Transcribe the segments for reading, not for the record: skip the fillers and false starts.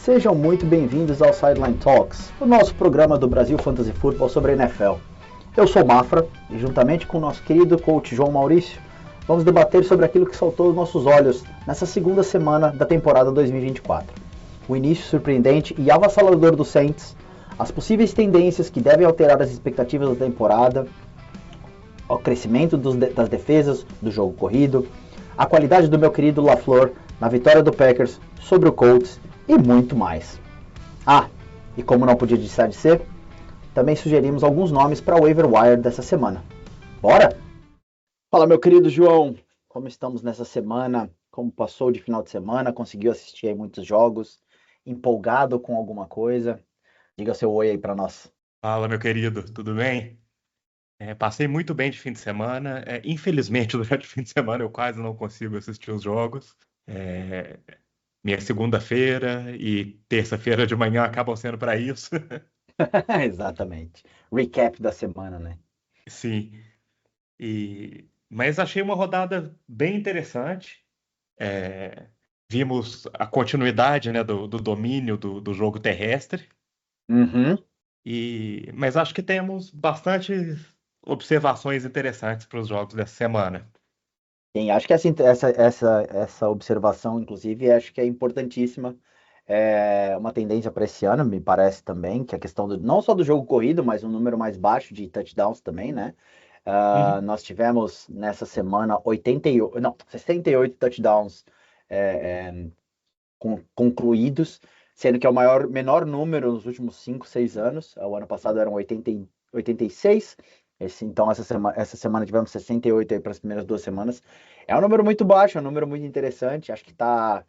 Sejam muito bem-vindos ao Sideline Talks, o nosso programa do Brasil Fantasy Football sobre a NFL. Eu sou Mafra e juntamente com o nosso querido coach João Maurício, vamos debater sobre aquilo que saltou aos nossos olhos nessa segunda semana da temporada 2024. O início surpreendente e avassalador do Saints, as possíveis tendências que devem alterar as expectativas da temporada, o crescimento das defesas do jogo corrido, a qualidade do meu querido LaFleur na vitória do Packers sobre o Colts e muito mais. Ah, e como não podia deixar de ser, também sugerimos alguns nomes para o waiver wire dessa semana. Bora? Fala, meu querido João, como estamos nessa semana? Como passou de final de semana? Conseguiu assistir aí muitos jogos? Empolgado com alguma coisa? Diga seu oi aí para nós. Fala, meu querido, tudo bem? Passei muito bem de fim de semana. Infelizmente, durante o fim de semana eu quase não consigo assistir os jogos. É, Minha segunda-feira e terça-feira de manhã acabam sendo para isso. Exatamente. Recap da semana, né? Sim. Mas achei uma rodada bem interessante. É, Vimos a continuidade, né, do domínio do jogo terrestre. Uhum. Mas acho que temos bastante observações interessantes para os jogos dessa semana. Sim, acho que essa observação, inclusive, acho que é importantíssima. É uma tendência para esse ano, me parece também, que a questão não só do jogo corrido, mas um número mais baixo de touchdowns também, né? Uhum. Nós tivemos nessa semana 88, não, 68 touchdowns é, é, concluídos, sendo que é o menor número nos últimos 5, 6 anos. O ano passado eram 86. Então, essa semana tivemos 68 aí para as primeiras 2 semanas. É um número muito baixo, é um número muito interessante. Acho que tá,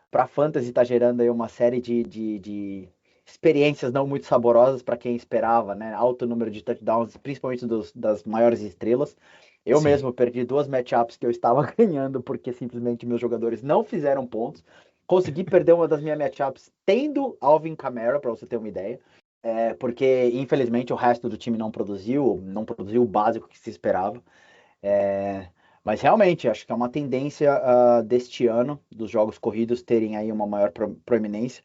para fantasy, tá gerando aí uma série de experiências não muito saborosas para quem esperava, né? Alto número de touchdowns, principalmente das maiores estrelas. Eu Sim. mesmo perdi 2 matchups que eu estava ganhando porque simplesmente meus jogadores não fizeram pontos. Consegui perder uma das minhas matchups tendo Alvin Kamara, para você ter uma ideia. Porque, infelizmente, o resto do time não produziu o básico que se esperava. É, mas realmente, acho que é uma tendência deste ano, dos jogos corridos terem aí uma maior proeminência.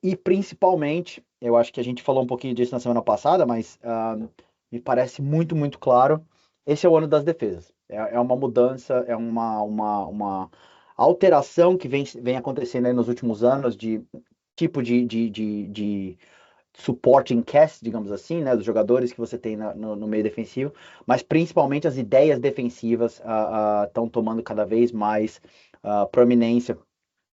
E principalmente, eu acho que a gente falou um pouquinho disso na semana passada, mas me parece muito, muito claro, esse é o ano das defesas. É uma mudança, é uma alteração que vem acontecendo aí nos últimos anos de tipo de supporting cast, digamos assim, né, dos jogadores que você tem no meio defensivo, mas principalmente as ideias defensivas estão tomando cada vez mais proeminência.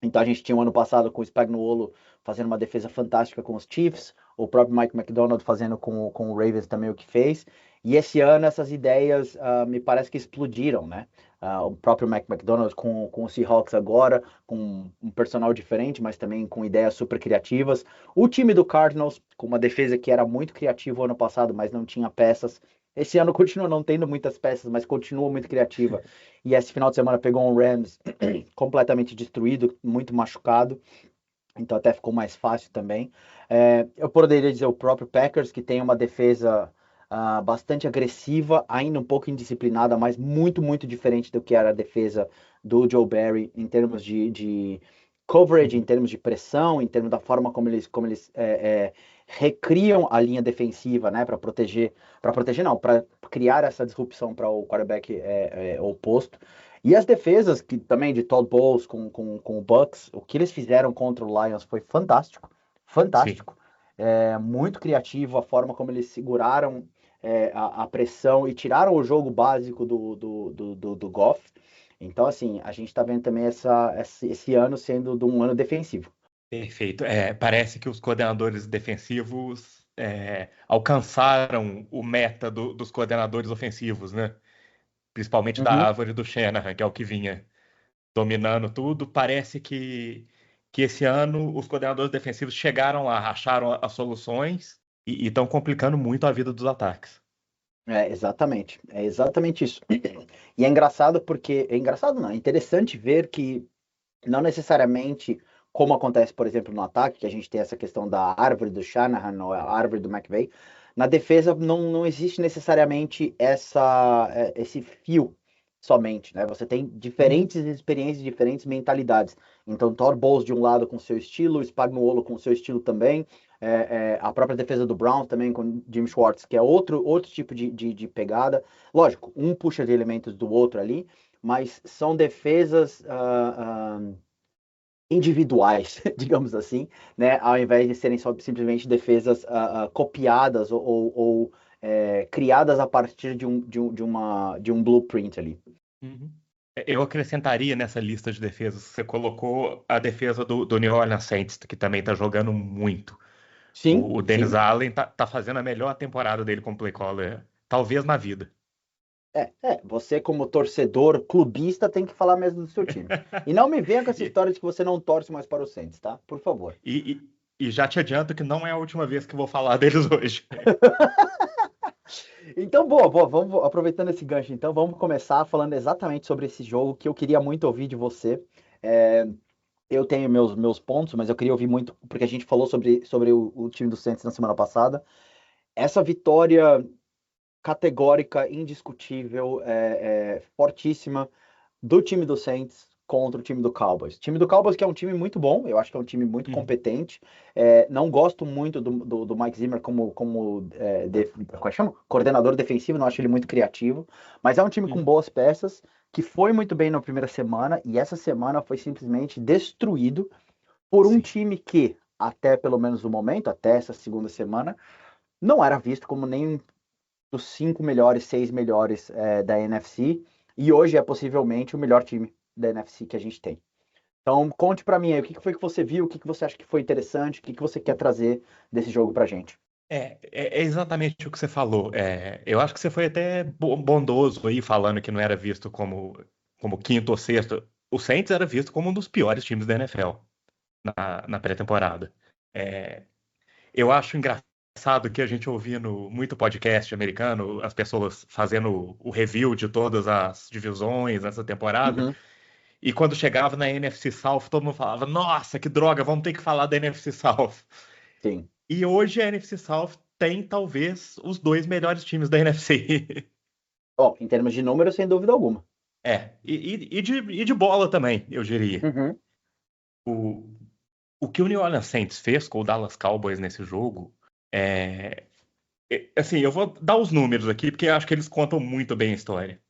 Então a gente tinha um ano passado com o Spagnuolo fazendo uma defesa fantástica com os Chiefs, o próprio Mike McDonald fazendo com o Ravens também o que fez, e esse ano essas ideias me parece que explodiram, né? O próprio Mike McDonald com o Seahawks agora, com um personal diferente, mas também com ideias super criativas. O time do Cardinals, com uma defesa que era muito criativa ano passado, mas não tinha peças. Esse ano continua não tendo muitas peças, mas continua muito criativa. E esse final de semana pegou um Rams completamente destruído, muito machucado, então até ficou mais fácil também. Eu poderia dizer o próprio Packers, que tem uma defesa bastante agressiva, ainda um pouco indisciplinada, mas muito, muito diferente do que era a defesa do Joe Barry em termos de coverage, em Uhum. termos de pressão, em termos da forma como eles recriam a linha defensiva, né, para proteger não, para criar essa disrupção para o quarterback oposto. E as defesas, que também de Todd Bowles com o Bucks, o que eles fizeram contra o Lions foi fantástico, Sim. fantástico. Muito criativo a forma como eles seguraram a pressão e tiraram o jogo básico do Goff. Então, assim, a gente está vendo também esse ano sendo de um ano defensivo. Perfeito. Parece que os coordenadores defensivos alcançaram o meta dos coordenadores ofensivos, né? Principalmente da Uhum. árvore do Shanahan, que é o que vinha dominando tudo. Parece que esse ano os coordenadores defensivos chegaram lá, acharam as soluções e estão complicando muito a vida dos ataques. É exatamente isso. E é engraçado porque, é engraçado não, é interessante ver que não necessariamente, como acontece, por exemplo, no ataque, que a gente tem essa questão da árvore do Shanahan ou a árvore do McVay, na defesa não existe necessariamente esse fio. somente, né? Você tem Uhum. diferentes experiências, diferentes mentalidades. Então, Todd Bowles de um lado com seu estilo, Spagnuolo com seu estilo também, a própria defesa do Browns também com Jim Schwartz, que é outro tipo de pegada. Lógico, um puxa de elementos do outro ali, mas são defesas individuais, digamos assim, né? Ao invés de serem só, simplesmente defesas copiadas ou criadas a partir de um blueprint ali. Uhum. Eu acrescentaria nessa lista de defesas, você colocou a defesa do New Orleans Saints, que também está jogando muito. Sim, O Dennis sim. Allen tá fazendo a melhor temporada dele como play caller, talvez na vida. Você como torcedor, clubista, tem que falar mesmo do seu time. E não me venha com essa E, história de que você não torce mais para o Saints, tá? Por favor. e já te adianto que não é a última vez que eu vou falar deles hoje. Então, boa, vamos aproveitando esse gancho, então, vamos começar falando exatamente sobre esse jogo que eu queria muito ouvir de você. É, eu tenho meus pontos, mas eu queria ouvir muito, porque a gente falou sobre o time do Saints na semana passada. Essa vitória categórica, indiscutível, fortíssima do time do Saints contra o time do Cowboys. O time do Cowboys que é um time muito bom, eu acho que é um time muito Uhum, competente. Não gosto muito do Mike Zimmer como é que chama? Coordenador defensivo, não acho ele muito criativo, mas é um time com uhum, boas peças, que foi muito bem na primeira semana, e essa semana foi simplesmente destruído por um sim. time que, até pelo menos no momento, até essa segunda semana, não era visto como nem dos cinco melhores, seis melhores da NFC, e hoje é possivelmente o melhor time da NFC que a gente tem. Então, conte para mim aí, o que foi que você viu, o que você acha que foi interessante, o que você quer trazer desse jogo pra gente. É exatamente o que você falou. Eu acho que você foi até bondoso aí falando que não era visto como quinto ou sexto. O Saints era visto como um dos piores times da NFL na pré-temporada. É, eu acho engraçado que a gente ouvindo muito podcast americano, as pessoas fazendo o review de todas as divisões nessa temporada, Uhum, e quando chegava na NFC South, todo mundo falava: Nossa, que droga, vamos ter que falar da NFC South. sim. E hoje a NFC South tem talvez os dois melhores times da NFC. Ó, em termos de número, sem dúvida alguma. E de bola também, eu diria. Uhum. O, o que o New Orleans Saints fez com o Dallas Cowboys nesse jogo é, assim, eu vou dar os números aqui, porque eu acho que eles contam muito bem a história.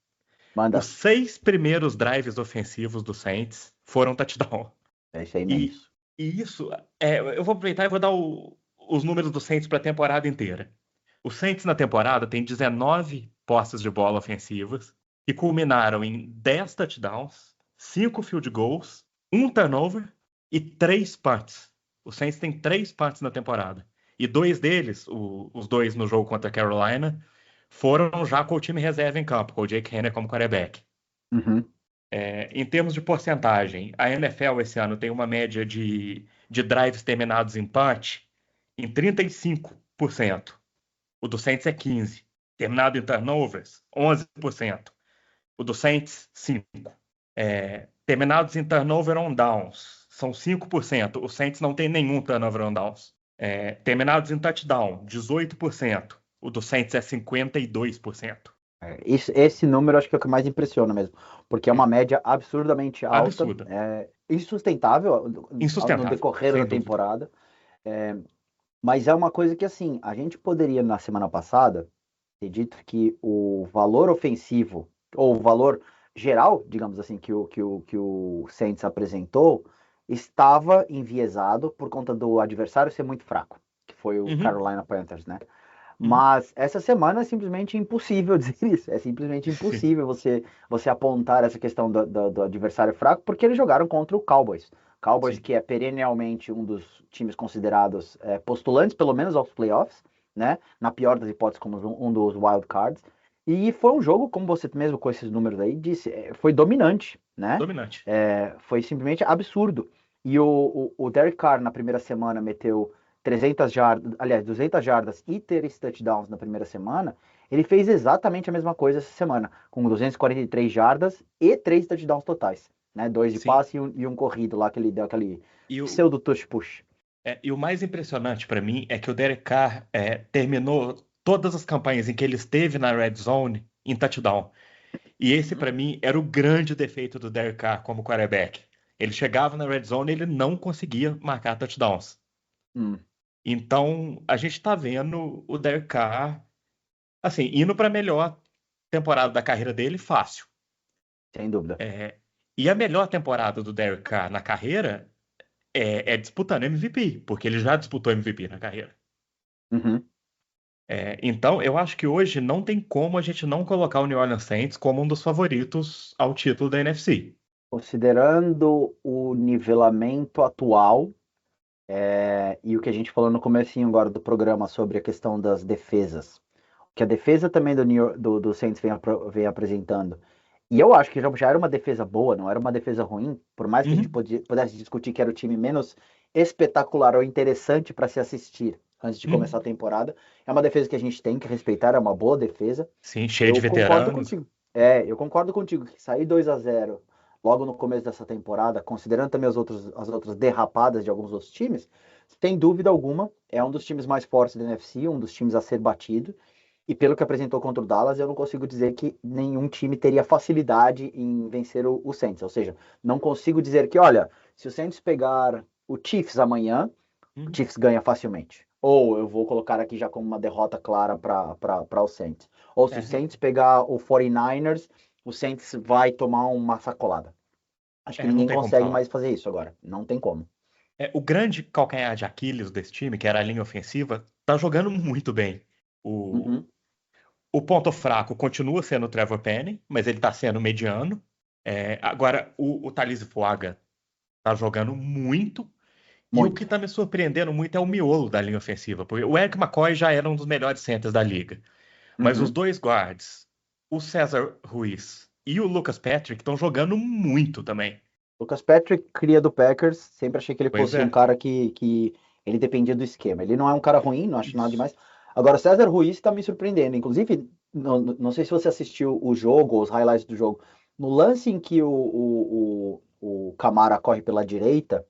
Os Manda. 6 primeiros drives ofensivos do Saints foram touchdown. É isso aí E, imenso. e isso, eu vou aproveitar e vou dar os números do Saints para a temporada inteira. O Saints na temporada tem 19 posses de bola ofensivas, que culminaram em 10 touchdowns, 5 field goals, um turnover e 3 punts. O Saints tem 3 punts na temporada. E dois deles, os dois no jogo contra a Carolina, foram já com o time reserva em campo, com o Jake Henry como quarterback. Uhum. Em termos de porcentagem, a NFL esse ano tem uma média de drives terminados em punch em 35%. O do Saints é 15%. Terminado em turnovers, 11%. O do Saints, 5%. Terminados em turnover on downs, são 5%. O Saints não tem nenhum turnover on downs. Terminados em touchdown, 18%. O do Saints é 52%. Esse número acho que é o que mais impressiona mesmo, porque é uma média absurdamente alta, Absurda. insustentável no Insustentável, decorrer da sem dúvida. temporada. Mas é uma coisa que, assim, a gente poderia, na semana passada, ter dito que o valor ofensivo, ou o valor geral, digamos assim, que o Saints apresentou, estava enviesado por conta do adversário ser muito fraco, que foi o Uhum, Carolina Panthers, né? uhum. Mas essa semana é simplesmente impossível dizer isso. É simplesmente Sim, impossível você apontar essa questão do adversário fraco, porque eles jogaram contra o Cowboys. Cowboys, sim. que é perennialmente um dos times considerados postulantes, pelo menos aos playoffs, né? Na pior das hipóteses, como um dos wild cards. E foi um jogo, como você mesmo com esses números aí disse, foi dominante, né? Dominante. Foi simplesmente absurdo. E o Derek Carr na primeira semana meteu 300 jardas, aliás, 200 jardas e 3 touchdowns na primeira semana, ele fez exatamente a mesma coisa essa semana, com 243 jardas e 3 touchdowns totais, né? Dois de Sim. passe e um corrido lá que ele deu aquele E o, pseudo touch push. e o mais impressionante para mim é que o Derek Carr terminou todas as campanhas em que ele esteve na Red Zone em touchdown. E esse, para mim, era o grande defeito do Derek Carr como quarterback. Ele chegava na red zone e ele não conseguia marcar touchdowns. Hum, Então, a gente está vendo o Derek Carr, assim, indo para a melhor temporada da carreira dele, fácil. sem dúvida. É, e a melhor temporada do Derek Carr na carreira é disputando MVP, porque ele já disputou MVP na carreira. Uhum. Então, eu acho que hoje não tem como a gente não colocar o New Orleans Saints como um dos favoritos ao título da NFC. Considerando o nivelamento atual, e o que a gente falou no comecinho agora do programa sobre a questão das defesas, que a defesa também do Saints vem apresentando. E eu acho que já era uma defesa boa, não era uma defesa ruim, por mais que a gente Uhum, pudesse discutir que era o time menos espetacular ou interessante para se assistir antes de começar a uhum. temporada. É uma defesa que a gente tem que respeitar, é uma boa defesa. Sim, cheio de Eu concordo veteranos. contigo. Eu concordo contigo que sair 2-0 logo no começo dessa temporada, considerando também as outras derrapadas de alguns outros times, sem dúvida alguma, é um dos times mais fortes da NFC, um dos times a ser batido. E pelo que apresentou contra o Dallas, eu não consigo dizer que nenhum time teria facilidade em vencer o Saints. Ou seja, não consigo dizer que, olha, se o Saints pegar o Chiefs amanhã, o Uhum. Chiefs ganha facilmente. Ou eu vou colocar aqui já como uma derrota clara para o Saints. Ou se o É, Saints pegar o 49ers, o Saints vai tomar uma sacolada. Acho que não ninguém tem como consegue falar. mais fazer isso agora. Não tem como. O grande calcanhar de Aquiles desse time, que era a linha ofensiva, tá jogando muito bem. O, Uhum. o ponto fraco continua sendo o Trevor Penning, mas ele tá sendo mediano. Agora, o Talisson Fuaga tá jogando muito. E o que Muito. tá me surpreendendo muito é o miolo da linha ofensiva, porque o Eric McCoy já era um dos melhores centers da liga. Mas os Uhum. dois guards, o César Ruiz e o Lucas Patrick, estão jogando muito também. Lucas Patrick, cria do Packers, sempre achei que ele Pois fosse um é. cara que ele dependia do esquema. Ele não é um cara ruim, não acho nada Isso. demais. Agora, o César Ruiz está me surpreendendo. Inclusive, não sei se você assistiu o jogo, ou os highlights do jogo. No lance em que o Camara corre pela direita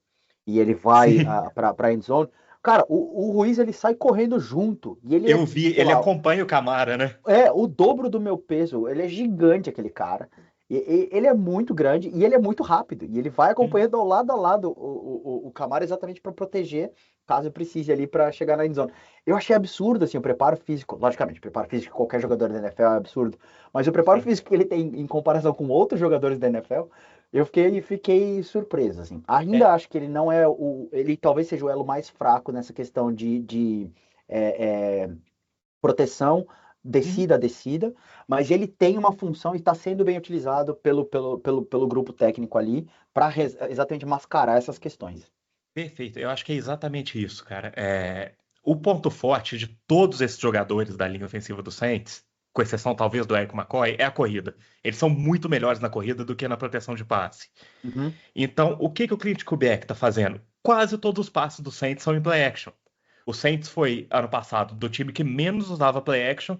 e ele vai Sim, para a end zone, cara, o Ruiz ele sai correndo junto. E ele é, eu vi, sei ele lá, acompanha o Camara, né? o dobro do meu peso. Ele é gigante, aquele cara. Ele é muito grande e ele é muito rápido. E ele vai Hum. acompanhando ao lado a lado o Camara exatamente para proteger, caso precise ali para chegar na endzone. Eu achei absurdo assim, o preparo físico. Logicamente, o preparo físico de qualquer jogador da NFL é absurdo. Mas o preparo Sim. físico que ele tem em comparação com outros jogadores da NFL, eu fiquei surpreso. Assim. Ainda É, acho que ele não é o. Ele talvez seja o elo mais fraco nessa questão de é, é, proteção, hum, descida a descida, mas ele tem uma função e está sendo bem utilizado pelo grupo técnico ali para exatamente mascarar essas questões. perfeito. Eu acho que é exatamente isso, cara. O ponto forte de todos esses jogadores da linha ofensiva do Saints, com exceção talvez do Eric McCoy, é a corrida. Eles são muito melhores na corrida do que na proteção de passe. Uhum. Então, o que o Clint Kubiak está fazendo? Quase todos os passes do Saints são em play action. O Saints foi, ano passado, do time que menos usava play action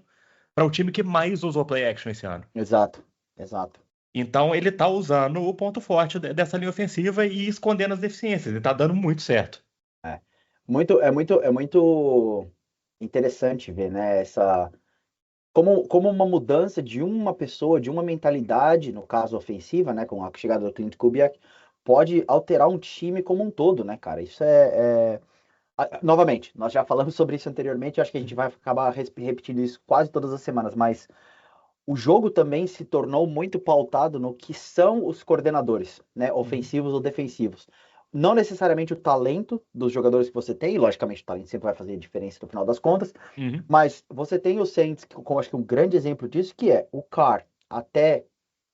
para o time que mais usou play action esse ano. Exato, exato. Então, ele está usando o ponto forte dessa linha ofensiva e escondendo as deficiências. Ele está dando muito certo. É. É muito interessante ver, né, como uma mudança de uma pessoa, de uma mentalidade, no caso ofensiva, né, com a chegada do Clint Kubiak, pode alterar um time como um todo, né, cara? Isso novamente, nós já falamos sobre isso anteriormente, eu acho que a gente vai acabar repetindo isso quase todas as semanas, mas o jogo também se tornou muito pautado no que são os coordenadores, né, Uhum. ofensivos ou defensivos. Não necessariamente o talento dos jogadores que você tem, logicamente o talento sempre vai fazer diferença no final das contas, Uhum. mas você tem o Saints, como acho que um grande exemplo disso, que é o Carr, até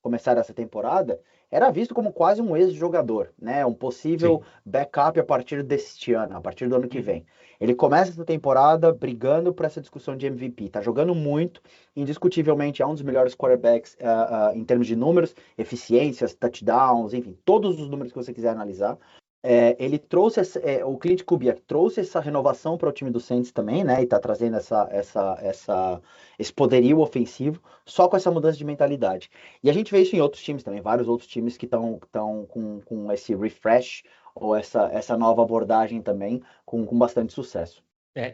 começar essa temporada, era visto como quase um ex-jogador, né? Um possível Sim. backup a partir deste ano, a partir do ano que Uhum. vem. Ele começa essa temporada brigando por essa discussão de MVP, tá jogando muito, indiscutivelmente é um dos melhores quarterbacks em termos de números, eficiências, touchdowns, enfim, todos os números que você quiser analisar. Ele trouxe o Clint Kubiak trouxe essa renovação para o time do Saints também, né? E tá trazendo esse poderio ofensivo, só com essa mudança de mentalidade. E a gente vê isso em outros times também, vários outros times que estão com esse refresh ou essa nova abordagem também, com bastante sucesso.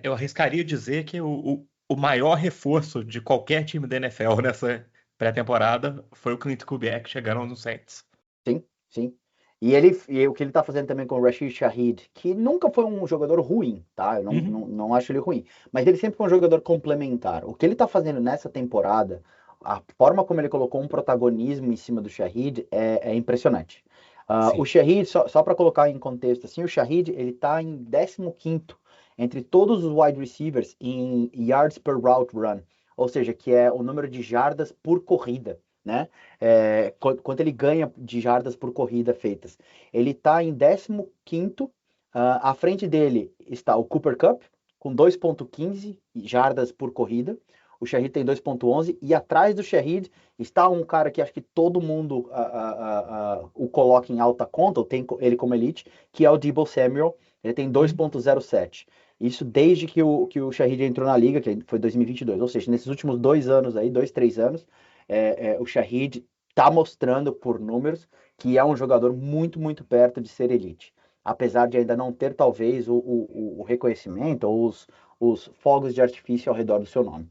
Eu arriscaria dizer que o maior reforço de qualquer time da NFL nessa pré-temporada foi o Clint Kubiak chegando no Saints. Sim, sim. E o que ele tá fazendo também com o Rashid Shaheed, que nunca foi um jogador ruim, tá? Eu não acho ele ruim. Mas ele sempre foi um jogador complementar. O que ele tá fazendo nessa temporada, a forma como ele colocou um protagonismo em cima do Shaheed é impressionante. O Sim. Shaheed, só para colocar em contexto, assim, o Shaheed, ele tá em 15º entre todos os wide receivers em yards per route run. Ou seja, que é o número de jardas por corrida, né? Quanto ele ganha de jardas por corrida feitas. Ele está em 15º, à frente dele está o Cooper Kupp, com 2,15 jardas por corrida. O Shaheed tem 2,11 e atrás do Shaheed está um cara que acho que todo mundo o coloca em alta conta, ou tem ele como elite, que é o Deebo Samuel. Ele tem 2,07. Isso desde que o Shaheed entrou na liga, que foi 2022. Ou seja, nesses últimos 2 anos aí, 2, 3 anos, o Shaheed está mostrando por números que é um jogador muito, muito perto de ser elite. Apesar de ainda não ter, talvez, o reconhecimento ou os fogos de artifício ao redor do seu nome.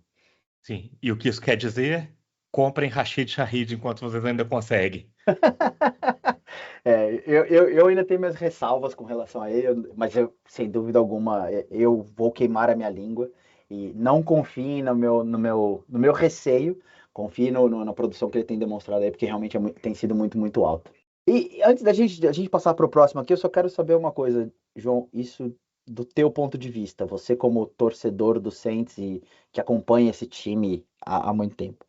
Sim. E o que isso quer dizer? Comprem Rashid Shaheed enquanto vocês ainda conseguem. Eu ainda tenho minhas ressalvas com relação a ele, mas sem dúvida alguma, eu vou queimar a minha língua e não confie no meu receio, confie na produção que ele tem demonstrado aí, porque realmente tem sido muito, muito alta. E antes da gente passar para o próximo aqui, eu só quero saber uma coisa, João, isso do teu ponto de vista, você como torcedor do Saints e que acompanha esse time há muito tempo.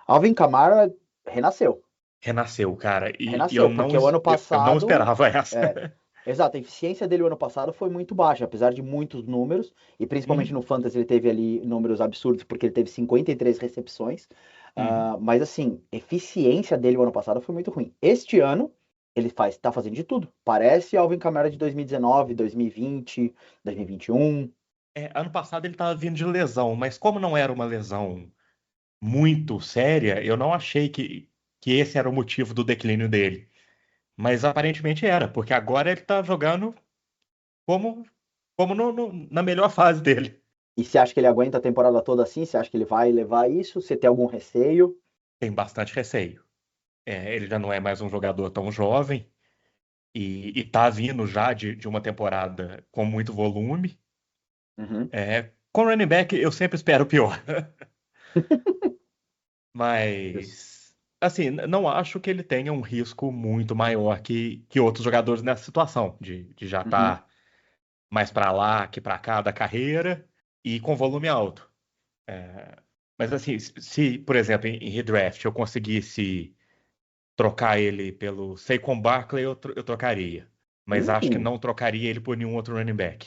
Alvin Kamara renasceu. Renasceu, cara. E eu Renasceu, não, porque o ano eu não passado. esperava essa. É, exato, a eficiência dele o ano passado foi muito baixa, apesar de muitos números, e principalmente Uhum, no Fantasy ele teve ali números absurdos, porque ele teve 53 recepções. uhum. Mas assim, a eficiência dele o ano passado foi muito ruim. Este ano, ele tá fazendo de tudo. Parece Alvin Kamara de 2019, 2020, 2021. Ano passado ele estava vindo de lesão, mas como não era uma lesão muito séria, eu não achei que esse era o motivo do declínio dele. Mas aparentemente era, porque agora ele está jogando como, como na melhor fase dele. E você acha que ele aguenta a temporada toda assim? Você acha que ele vai levar isso? Você tem algum receio? Tem bastante receio. Ele já não é mais um jogador tão jovem e tá vindo já de uma temporada com muito volume. Uhum. Com running back, eu sempre espero o pior. Justo. Mas, assim, não acho que ele tenha um risco muito maior que outros jogadores nessa situação, de já Uhum. estar mais para lá que para cá da carreira e com volume alto. É, mas, assim, se, por exemplo, em redraft eu conseguisse trocar ele pelo Saquon Barkley, eu trocaria. Mas acho que Hum. não trocaria ele por nenhum outro running back.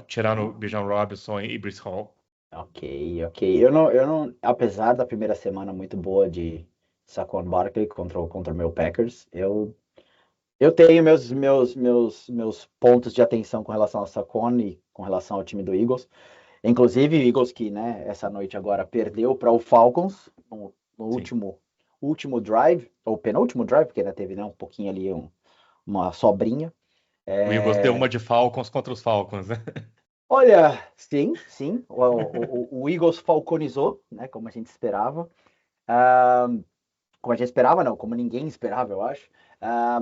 Tirando Bijan Robinson e Breece Hall. Ok, ok. Eu não, apesar da primeira semana muito boa de Saquon Barkley contra o meu Packers, eu tenho meus pontos de atenção com relação ao Saquon e com relação ao time do Eagles. Inclusive, o Eagles que, né, essa noite agora perdeu para o Falcons no Sim. último drive, ou penúltimo drive, porque ainda teve, né, um pouquinho ali, uma sobrinha. O Eagles deu É, uma de Falcons contra os Falcons, né? olha, sim, sim, o Eagles falconizou, né, como a gente esperava. Ah, como a gente esperava, não, como ninguém esperava, eu acho.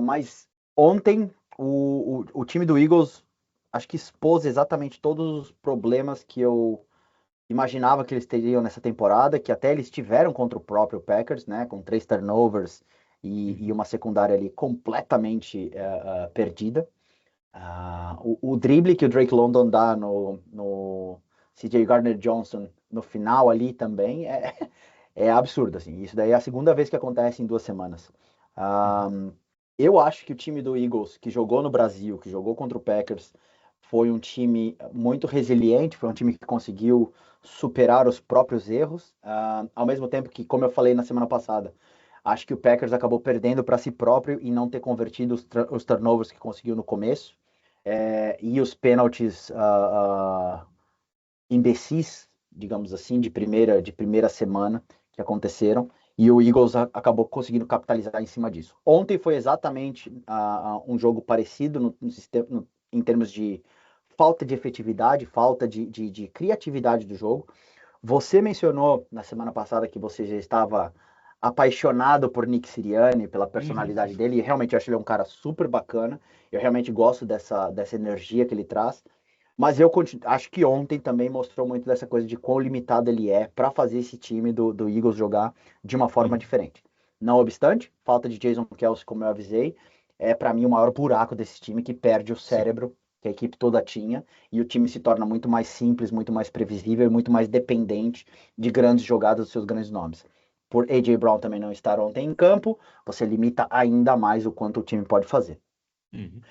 Mas ontem o time do Eagles acho que expôs exatamente todos os problemas que eu imaginava que eles teriam nessa temporada, que até eles tiveram contra o próprio Packers, né, com 3 turnovers e Uhum. uma secundária ali completamente perdida. O drible que o Drake London dá no CJ Gardner-Johnson no final ali também é absurdo, assim. Isso daí é a segunda vez que acontece em 2 semanas. Uhum. Ah, eu acho que o time do Eagles, que jogou no Brasil, que jogou contra o Packers, foi um time muito resiliente, foi um time que conseguiu superar os próprios erros, ao mesmo tempo que, como eu falei na semana passada, acho que o Packers acabou perdendo para si próprio e não ter convertido os turnovers que conseguiu no começo, e os pênaltis imbecis, digamos assim, de primeira semana que aconteceram, e o Eagles acabou conseguindo capitalizar em cima disso. Ontem foi exatamente um jogo parecido em termos de falta de efetividade, falta de criatividade do jogo. Você mencionou na semana passada que você já estava apaixonado por Nick Sirianni, pela Uhum. personalidade dele, e realmente eu acho ele um cara super bacana. Eu realmente gosto dessa energia que ele traz. Mas acho que ontem também mostrou muito dessa coisa de quão limitado ele é para fazer esse time do Eagles jogar de uma forma Uhum. diferente. Não obstante, falta de Jason Kelce, como eu avisei, é para mim o maior buraco desse time que perde o Sim. cérebro que a equipe toda tinha e o time se torna muito mais simples, muito mais previsível e muito mais dependente de grandes jogadas dos seus grandes nomes. Por AJ Brown também não estar ontem em campo, você limita ainda mais o quanto o time pode fazer. Uhum.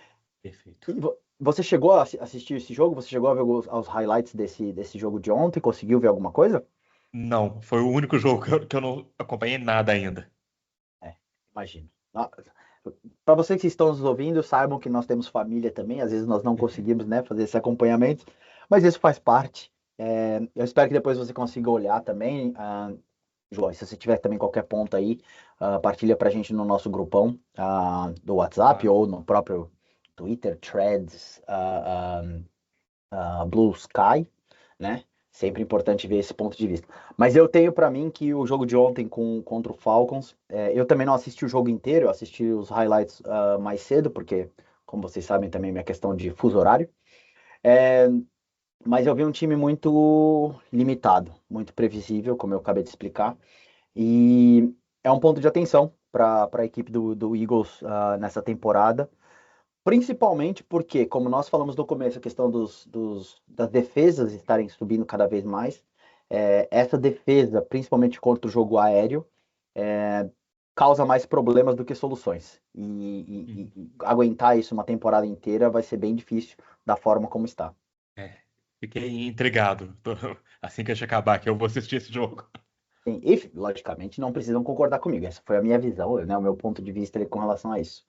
Perfeito. E você chegou a assistir esse jogo? Você chegou a ver os highlights desse jogo de ontem? Conseguiu ver alguma coisa? Não, foi o único jogo que eu não acompanhei nada ainda. É, imagino. Para vocês que estão nos ouvindo, saibam que nós temos família também. Às vezes nós não conseguimos, né, fazer esse acompanhamento, mas isso faz parte. Eu espero que depois você consiga olhar também. João, se você tiver também qualquer ponto aí, partilha pra gente no nosso grupão do WhatsApp Claro. ou no próprio Twitter, Threads, Blue Sky, né? Sempre importante ver esse ponto de vista. Mas eu tenho para mim que o jogo de ontem contra o Falcons, eu também não assisti o jogo inteiro, eu assisti os highlights mais cedo, porque, como vocês sabem, também é minha questão de fuso horário. É, mas eu vi um time muito limitado, muito previsível, como eu acabei de explicar. E é um ponto de atenção para a equipe do Eagles nessa temporada. Principalmente porque, como nós falamos no começo, a questão das defesas estarem subindo cada vez mais, essa defesa, principalmente contra o jogo aéreo, é, causa mais problemas do que soluções. Uhum. E aguentar isso uma temporada inteira vai ser bem difícil da forma como está. É, fiquei intrigado. Assim que a gente acabar aqui, eu vou assistir esse jogo. Sim, e, logicamente, não precisam concordar comigo. Essa foi a minha visão, né, o meu ponto de vista com relação a isso.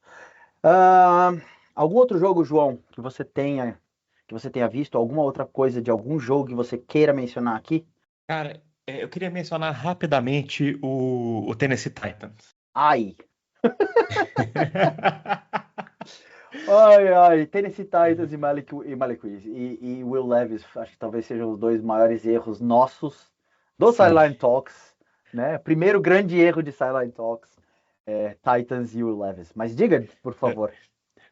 Ah, algum outro jogo, João, que você tenha visto? Alguma outra coisa de algum jogo que você queira mencionar aqui? Cara, eu queria mencionar rapidamente o Tennessee Titans. Ai, ai, ai, Tennessee Titans e Malik Willis e Will Levis, acho que talvez sejam os dois maiores erros nossos do Sim. Sideline Talks, né? Primeiro grande erro de Sideline Talks, Titans e Will Levis. Mas diga, por É, favor.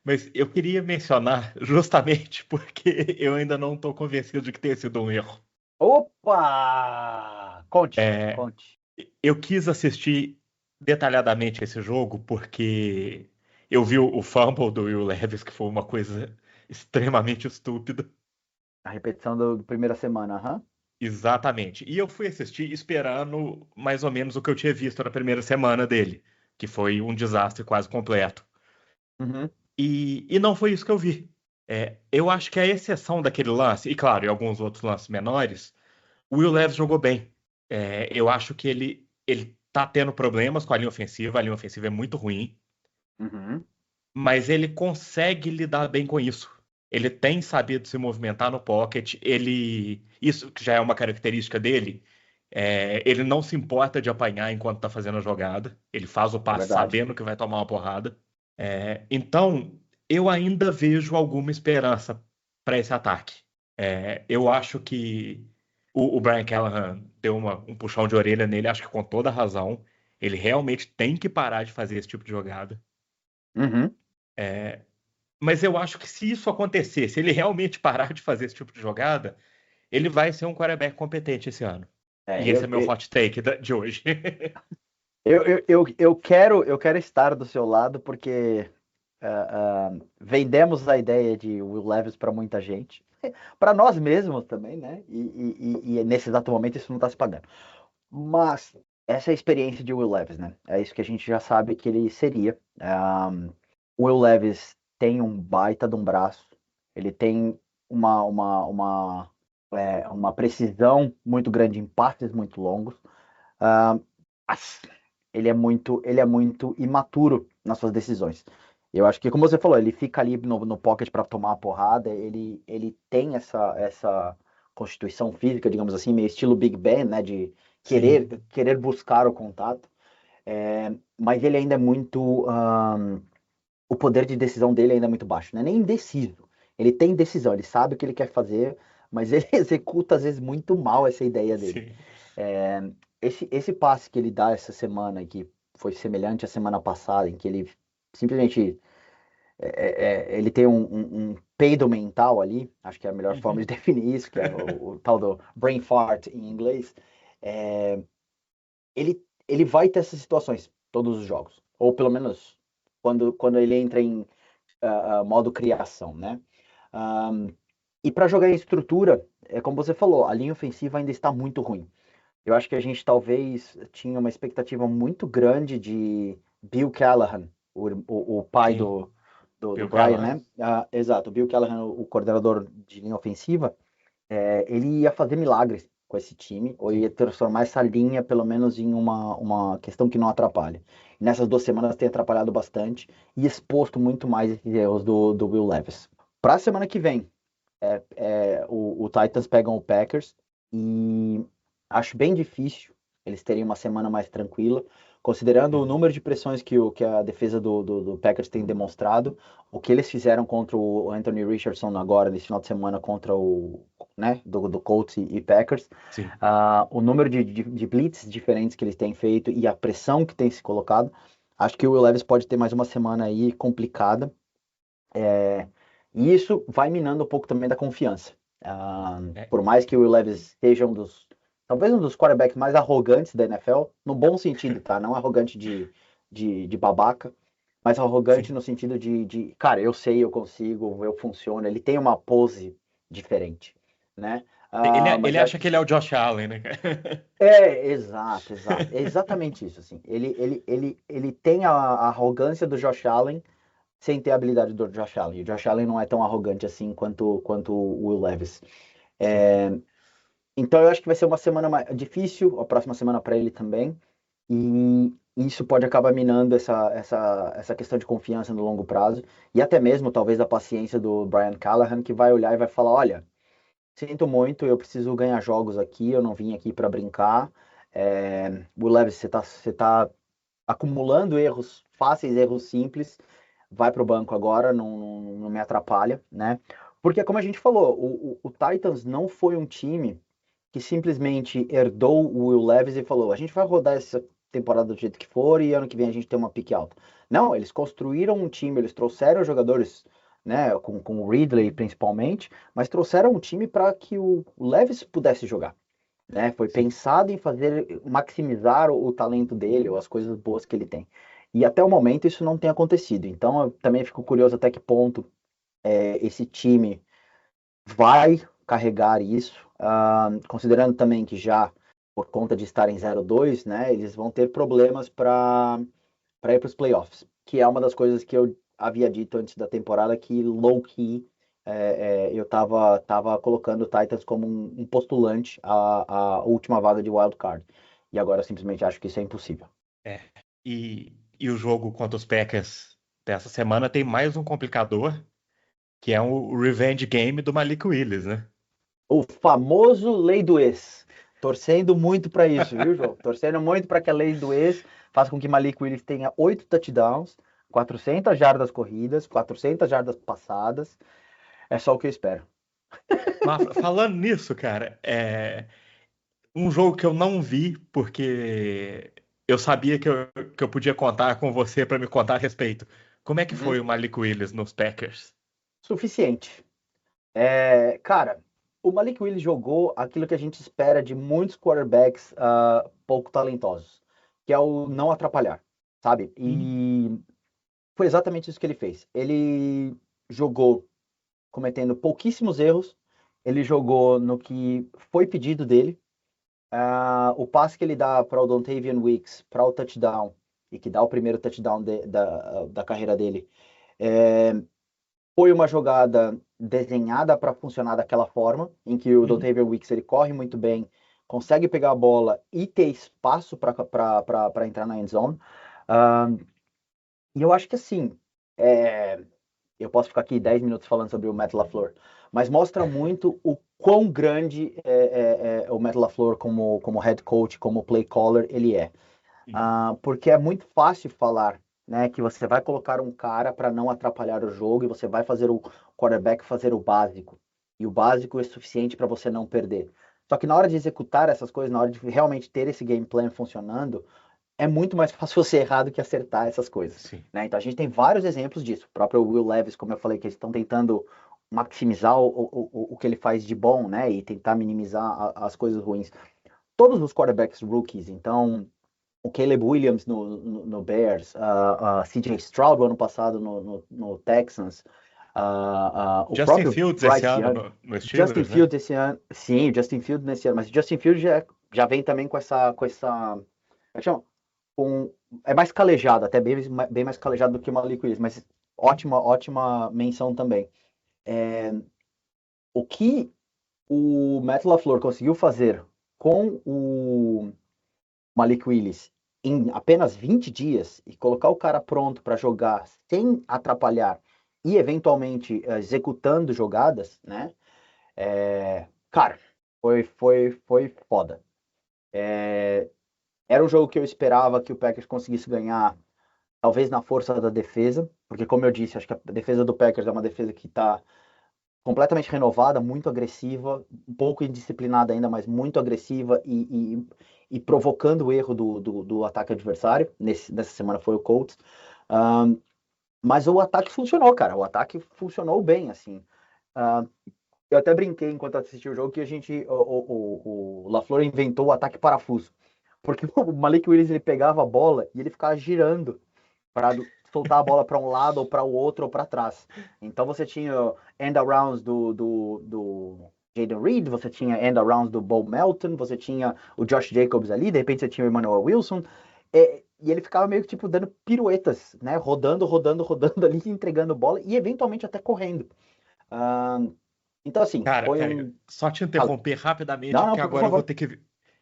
mas eu queria mencionar justamente porque eu ainda não estou convencido de que tenha sido um erro. Opa! Conte, É, conte. eu quis assistir detalhadamente esse jogo porque eu vi o fumble do Will Levis, que foi uma coisa extremamente estúpida. A repetição da primeira semana, aham. Exatamente. E eu fui assistir esperando mais ou menos o que eu tinha visto na primeira semana dele, que foi um desastre quase completo. Uhum, E não foi isso que eu vi. Eu acho que a exceção daquele lance, e claro, e alguns outros lances menores, o Will Levis jogou bem. Eu acho que ele tá tendo problemas com a linha ofensiva é muito ruim, uhum. mas ele consegue lidar bem com isso. Ele tem sabido se movimentar no pocket, isso que já é uma característica dele, ele não se importa de apanhar enquanto está fazendo a jogada, ele faz o É passe verdade. sabendo que vai tomar uma porrada. Então, eu ainda vejo alguma esperança para esse ataque. Eu acho que o Brian Callahan deu um puxão de orelha nele, acho que com toda a razão. Ele realmente tem que parar de fazer esse tipo de jogada. Uhum. Mas eu acho que se isso acontecer, se ele realmente parar de fazer esse tipo de jogada, ele vai ser um quarterback competente esse ano. É, E esse é meu hot take de hoje. eu quero estar do seu lado porque vendemos a ideia de Will Levis para muita gente, para nós mesmos também, né? E nesse exato momento isso não está se pagando. Mas essa é a experiência de Will Levis, né? É isso que a gente já sabe que ele seria. Will Levis tem um baita de um braço, ele tem uma precisão muito grande em passes muito longos. Ah, mas ele é muito imaturo nas suas decisões. Eu acho que, como você falou, ele fica ali no pocket para tomar a porrada, ele tem essa constituição física, digamos assim, meio estilo Big Ben, né, de Sim, querer buscar o contato, mas ele ainda é muito, o poder de decisão dele ainda é muito baixo, não é nem indeciso, ele tem decisão, ele sabe o que ele quer fazer, mas ele executa às vezes muito mal essa ideia dele. sim. esse passe que ele dá essa semana, que foi semelhante à semana passada, em que ele simplesmente ele tem um peido mental ali, acho que é a melhor forma de definir isso, que é o tal do brain fart em inglês. É, ele vai ter essas situações todos os jogos, ou pelo menos quando ele entra em modo criação, né? Um, e para jogar em estrutura, é como você falou, a linha ofensiva ainda está muito ruim. Eu acho que a gente talvez tinha uma expectativa muito grande de Bill Callahan, o pai Sim, do Bill Brian, Callahan. né? Exato, o Bill Callahan, o coordenador de linha ofensiva, ele ia fazer milagres com esse time, ou Sim. ia transformar essa linha, pelo menos, em uma questão que não atrapalhe. E nessas 2 semanas tem atrapalhado bastante e exposto muito mais esses erros do Will Levis. Para a semana que vem, o Titans pegam o Packers e acho bem difícil eles terem uma semana mais tranquila, considerando o Uhum. número de pressões que a defesa do Packers tem demonstrado, o que eles fizeram contra o Anthony Richardson agora, nesse final de semana, contra o, né, do Colts e Packers, Sim. o número de blitz diferentes que eles têm feito e a pressão que tem se colocado, acho que o Will Levis pode ter mais uma semana aí complicada, e isso vai minando um pouco também da confiança. É, Por mais que o Will Levis seja talvez um dos quarterbacks mais arrogantes da NFL, no bom sentido, tá? Não arrogante de babaca, mas arrogante sim. no sentido cara, eu sei, eu consigo, eu funciono. Ele tem uma pose diferente, né? Mas Ele eu acho acha que que ele é o Josh Allen, né? exato, exato. É exatamente isso, assim. Ele tem a arrogância do Josh Allen, sem ter a habilidade do Josh Allen. O Josh Allen não é tão arrogante assim quanto o Will Levis. Sim. Então eu acho que vai ser uma semana difícil, a próxima semana para ele também. E isso pode acabar minando essa questão de confiança no longo prazo. E até mesmo, talvez, a paciência do Brian Callahan, que vai olhar e vai falar: olha, sinto muito, eu preciso ganhar jogos aqui, eu não vim aqui para brincar. Will Levis, você tá acumulando erros fáceis, erros simples, vai para o banco agora, não me atrapalha, né? Porque, como a gente falou, o Titans não foi um time que simplesmente herdou o Will Levis e falou: a gente vai rodar essa temporada do jeito que for e ano que vem a gente tem uma pique alta. Não, eles construíram um time, eles trouxeram jogadores, né, com o Ridley principalmente, mas trouxeram um time para que o Levis pudesse jogar, né? Foi Sim. pensado em fazer maximizar o talento dele, ou as coisas boas que ele tem. E até o momento isso não tem acontecido. Então eu também fico curioso até que ponto esse time vai carregar isso, considerando também que já por conta de estar em 0-2, né, eles vão ter problemas para ir para os playoffs, que é uma das coisas que eu havia dito antes da temporada, que low-key eu tava colocando o Titans como um postulante à última vaga de wild card. E agora eu simplesmente acho que isso é impossível. É. E o jogo contra os Packers dessa semana tem mais um complicador, que é o Revenge Game do Malik Willis, né? O famoso lei do ex. Torcendo muito para isso, viu, João? Torcendo muito para que a lei do ex faça com que Malik Willis tenha 8 touchdowns, 400 jardas corridas, 400 jardas passadas. É só o que eu espero. Mas falando nisso, cara, um jogo que eu não vi, porque eu sabia que eu podia contar com você para me contar a respeito. Como é que Uhum. foi o Malik Willis nos Packers? Suficiente. Cara, o Malik Willis jogou aquilo que a gente espera de muitos quarterbacks pouco talentosos, que é o não atrapalhar, sabe? Hum, E foi exatamente isso que ele fez. Ele jogou cometendo pouquíssimos erros, ele jogou no que foi pedido dele. O passe que ele dá para o Dontavian Wicks, para o touchdown, e que dá o primeiro touchdown da carreira dele, é, foi uma jogada desenhada para funcionar daquela forma, em que o uhum. Dontavian Wicks ele corre muito bem, consegue pegar a bola e ter espaço para entrar na end zone. Uh, e eu acho que assim, é, eu posso ficar aqui 10 minutos falando sobre o Matt LaFleur, mas mostra muito o quão grande é o Matt LaFleur como head coach, como play caller ele é. Sim, Porque é muito fácil falar, né, que você vai colocar um cara para não atrapalhar o jogo e você vai fazer o quarterback fazer o básico. E o básico é suficiente para você não perder. Só que na hora de executar essas coisas, na hora de realmente ter esse game plan funcionando, é muito mais fácil você errar do que acertar essas coisas, Sim. né? Então a gente tem vários exemplos disso. O próprio Will Levis, como eu falei, que eles estão tentando maximizar o que ele faz de bom, né? E tentar minimizar as coisas ruins. Todos os quarterbacks rookies, então o Caleb Williams no Bears, CJ Stroud ano passado no Texans, o Justin próprio Fields esse Bryce ano Young, no Justin Steelers, né? Fields esse ano, sim, o Justin Fields nesse ano, mas o Justin Fields já vem também como é que chama? Com, é mais calejado, até bem mais calejado do que o Malik Willis, mas ótima menção também. O que o Matt LaFleur conseguiu fazer com o Malik Willis em apenas 20 dias e colocar o cara pronto para jogar sem atrapalhar e eventualmente executando jogadas, né? Cara, foi foda. Era um jogo que eu esperava que o Packers conseguisse ganhar, talvez na força da defesa, porque como eu disse, acho que a defesa do Packers é uma defesa que está completamente renovada, muito agressiva, um pouco indisciplinada ainda, mas muito agressiva e provocando o erro do ataque adversário. Nessa semana foi o Colts. Um, mas o ataque funcionou, cara. O ataque funcionou bem, assim. Uh, eu até brinquei enquanto assistia o jogo que o LaFleur inventou o ataque parafuso. Porque o Malik Willis ele pegava a bola e ele ficava girando para soltar a bola para um lado ou para o outro ou para trás. Então você tinha end arounds do Jaden Reed, você tinha end arounds do Bo Melton, você tinha o Josh Jacobs ali, de repente você tinha o Emmanuel Wilson, e ele ficava meio que tipo dando piruetas, né? Rodando ali, entregando bola e eventualmente até correndo. Então assim, Cara, foi cara, um. só te Fala. interromper rapidamente, Não, não, porque por agora favor.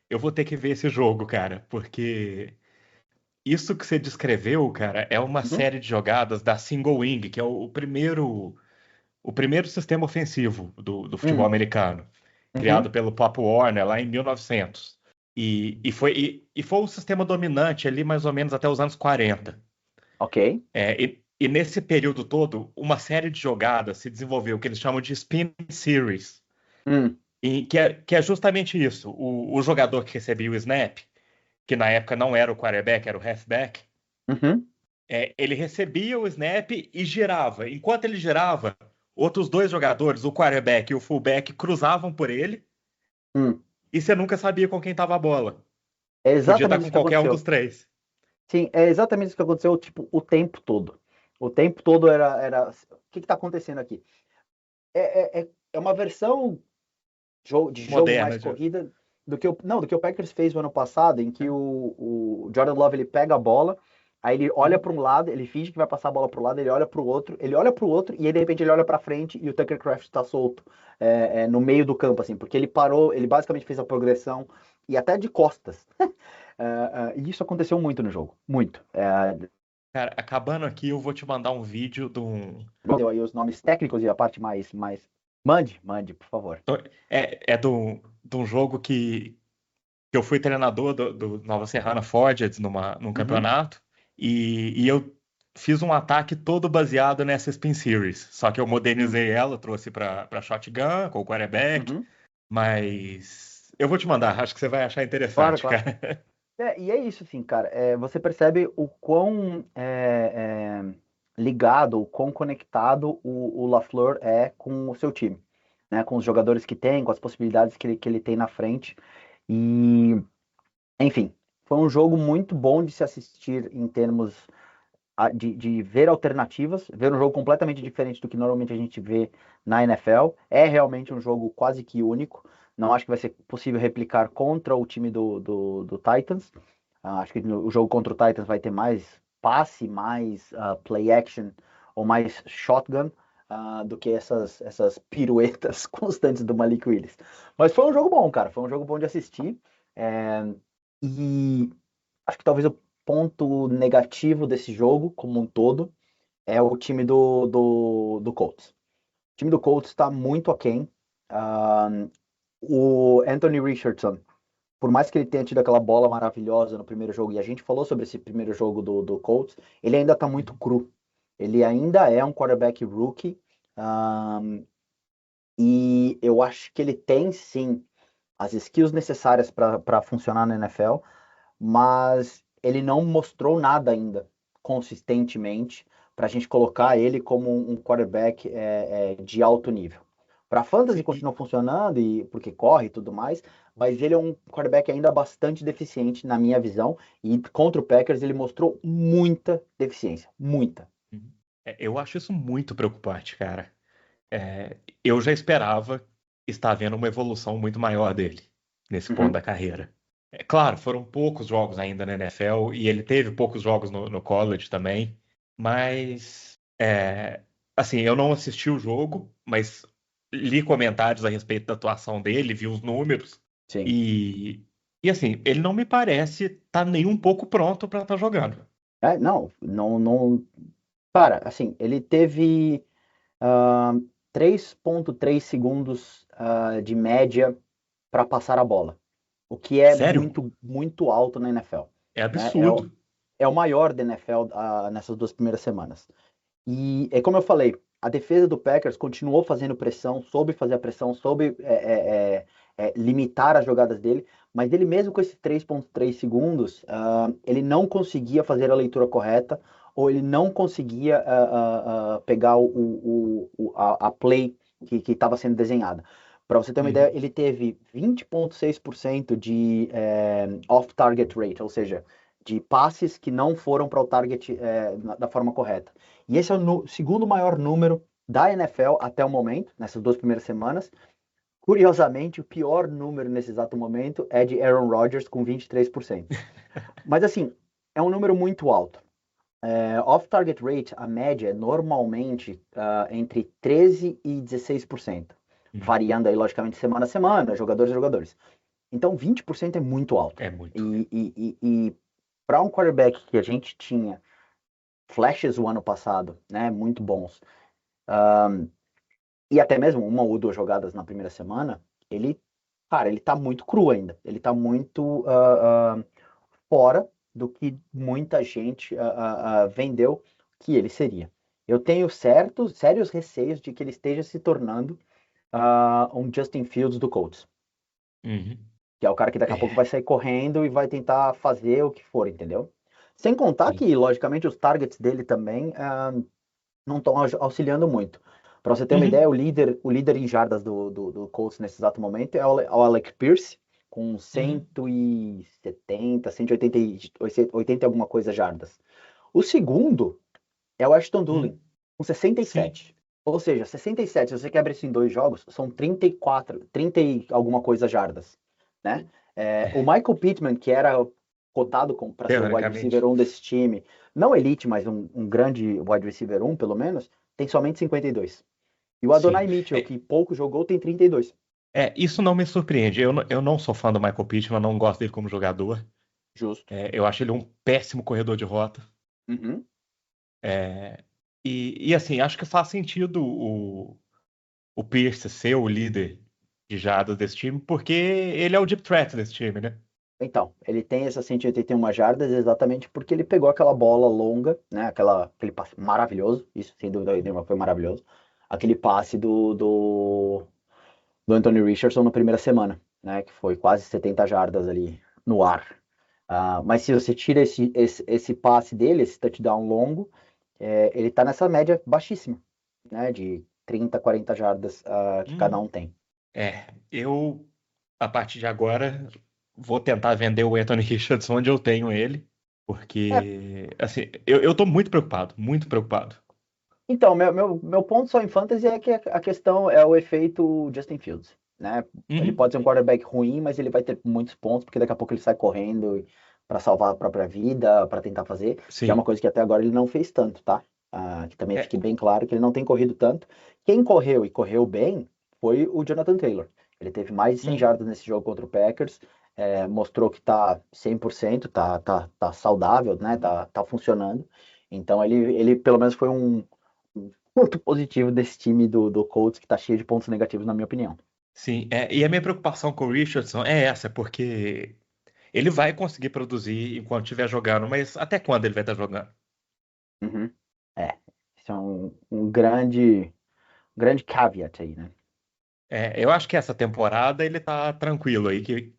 eu vou ter que ver esse jogo, cara, porque isso que você descreveu, cara, é uma Uhum, série de jogadas da Single Wing, que é o primeiro sistema ofensivo do futebol americano, criado uhum, pelo Pop Warner lá em 1900. E foi o sistema dominante ali mais ou menos até os anos 40. ok. E nesse período todo, uma série de jogadas se desenvolveu, que eles chamam de Spin Series, Hum, que é justamente isso. O jogador que recebia o snap, que na época não era o quarterback, era o halfback, uhum, ele recebia o snap e girava. Enquanto ele girava, outros dois jogadores, o quarterback e o fullback, cruzavam por ele hum. e você nunca sabia com quem estava a bola. É Podia estar exatamente com isso que qualquer um dos aconteceu. três. Sim, é exatamente isso que aconteceu, tipo, o tempo todo. O tempo todo era. O que está acontecendo aqui? É uma versão de jogo mais Moderna. corrida do que o Packers fez no ano passado, em que o Jordan Love ele pega a bola, aí ele olha para um lado, ele finge que vai passar a bola para o lado, ele olha para o outro, e aí de repente ele olha para frente e o Tucker Craft está solto no meio do campo, assim, porque ele parou, ele basicamente fez a progressão e até de costas. E isso aconteceu muito no jogo, muito. Cara, acabando aqui, eu vou te mandar um vídeo de um. Deu aí os nomes técnicos e a parte mais. Mande, por favor. De um jogo que eu fui treinador do Nova Serrana Forged num Uhum, campeonato e eu fiz um ataque todo baseado nessa Spin Series. Só que eu uhum, modernizei ela, trouxe para shotgun com o quarterback, uhum. mas eu vou te mandar, acho que você vai achar Claro, interessante, claro. cara. E é isso, assim, cara. Você percebe o quão ligado, o quão conectado o LaFleur é com o seu time, né? Com os jogadores que tem, com as possibilidades que ele tem na frente. E, enfim, foi um jogo muito bom de se assistir em termos de ver alternativas, ver um jogo completamente diferente do que normalmente a gente vê na NFL. É realmente um jogo quase que único. Não acho que vai ser possível replicar contra o time do Titans. Acho que o jogo contra o Titans vai ter mais passe, mais play action ou mais shotgun do que essas piruetas constantes do Malik Willis. Mas foi um jogo bom, cara. Foi um jogo bom de assistir. É, e acho que talvez o ponto negativo desse jogo, como um todo, é o time do Colts. O time do Colts está muito aquém. Ah, o Anthony Richardson, por mais que ele tenha tido aquela bola maravilhosa no primeiro jogo, e a gente falou sobre esse primeiro jogo do Colts, ele ainda está muito cru. Ele ainda é um quarterback rookie, e eu acho que ele tem sim as skills necessárias para funcionar na NFL, mas ele não mostrou nada ainda consistentemente para a gente colocar ele como um quarterback de alto nível. Para fantasy Sim, continua funcionando e porque corre e tudo mais, mas ele é um quarterback ainda bastante deficiente na minha visão e contra o Packers ele mostrou muita deficiência, muita. eu acho isso muito preocupante, cara. Eu já esperava estar vendo uma evolução muito maior dele nesse ponto Uhum, da carreira. É claro, foram poucos jogos ainda na NFL e ele teve poucos jogos no college também, mas assim, eu não assisti o jogo, mas li comentários a respeito da atuação dele, vi os números sim. e, e assim, ele não me parece estar nem um pouco pronto para estar jogando. Não. Cara, assim, ele teve ah, 3,3 segundos de média para passar a bola, o que é Sério? muito, muito alto na NFL. É Né? absurdo. É o maior da NFL nessas 2 primeiras semanas. E é como eu falei, a defesa do Packers continuou fazendo pressão, soube fazer a pressão, soube limitar as jogadas dele, mas ele mesmo com esses 3,3 segundos, ele não conseguia fazer a leitura correta, ou ele não conseguia pegar a play que estava sendo desenhada. Para você ter uma ideia, Uhum. ele teve 20,6% de off-target rate, ou seja, de passes que não foram para o target da forma correta. E esse é o segundo maior número da NFL até o momento, nessas 2 primeiras semanas. Curiosamente, o pior número nesse exato momento é de Aaron Rodgers, com 23%. Mas assim, é um número muito alto. Off-target rate, a média é normalmente entre 13% e 16%, Uhum. variando aí, logicamente, semana a semana, jogadores a jogadores. Então, 20% é muito alto. É muito. E para um quarterback que a gente tinha flashes o ano passado, né, muito bons, e até mesmo uma ou duas jogadas na primeira semana, ele, cara, ele tá muito cru ainda. Ele tá muito fora do que muita gente vendeu que ele seria. Eu tenho sérios receios de que ele esteja se tornando um Justin Fields do Colts, Uhum. que é o cara que daqui a pouco vai É, sair correndo e vai tentar fazer o que for, entendeu? Sem contar sim. que, logicamente, os targets dele também não estão auxiliando muito. Para você ter uma ideia, Uhum. o líder em jardas do Colts nesse exato momento é o Alec Pierce, com Uhum. 170, 180, 80 e alguma coisa jardas. O segundo é o Ashton Dulin, Uhum. com Sim. 67. Ou seja, 67, se você quebra isso em dois jogos, são 34, 30 e alguma coisa jardas, né? O Michael Pittman, que era cotado para ser o wide receiver Teoricamente. 1 desse time, não elite, mas um grande wide receiver 1, pelo menos, tem somente 52. E o Sim. Adonai Mitchell, que pouco jogou, tem 32. Isso não me surpreende. Eu não sou fã do Michael Pittman, não gosto dele como jogador. Justo. Eu acho ele um péssimo corredor de rota. Uhum. É, e assim, acho que faz sentido o Pierce ser o líder de jardas desse time, porque ele é o deep threat desse time, né? Então, ele tem essas 181 jardas exatamente porque ele pegou aquela bola longa, né? Aquele passe maravilhoso, isso sem dúvida nenhuma foi maravilhoso. Aquele passe do Anthony Richardson na primeira semana, né? Que foi quase 70 jardas ali no ar. Mas se você tira esse passe dele, esse touchdown longo, ele tá nessa média baixíssima, né? De 30, 40 jardas que cada Uhum. um tem. Eu, a partir de agora, vou tentar vender o Anthony Richardson onde eu tenho ele, É, porque, assim, eu tô muito preocupado, muito preocupado. então, meu ponto só em fantasy é que a questão é o efeito Justin Fields, né? Ele Uhum. pode ser um quarterback ruim, mas ele vai ter muitos pontos, porque daqui a pouco ele sai correndo para salvar a própria vida, para tentar fazer, que é uma Sim. coisa que até agora ele não fez tanto, tá? Que também É, fique bem claro que ele não tem corrido tanto. Quem correu e correu bem foi o Jonathan Taylor. Ele teve mais de 100 uhum. jardas nesse jogo contra o Packers, mostrou que tá 100%, tá saudável, né? Tá funcionando. Então ele pelo menos foi um ponto positivo desse time do Colts, que tá cheio de pontos negativos, na minha opinião. Sim, e a minha preocupação com o Richardson é essa, porque ele vai conseguir produzir enquanto estiver jogando, mas até quando ele vai estar jogando? Uhum. É, isso é um grande caveat aí, né? Eu acho que essa temporada ele tá tranquilo aí, que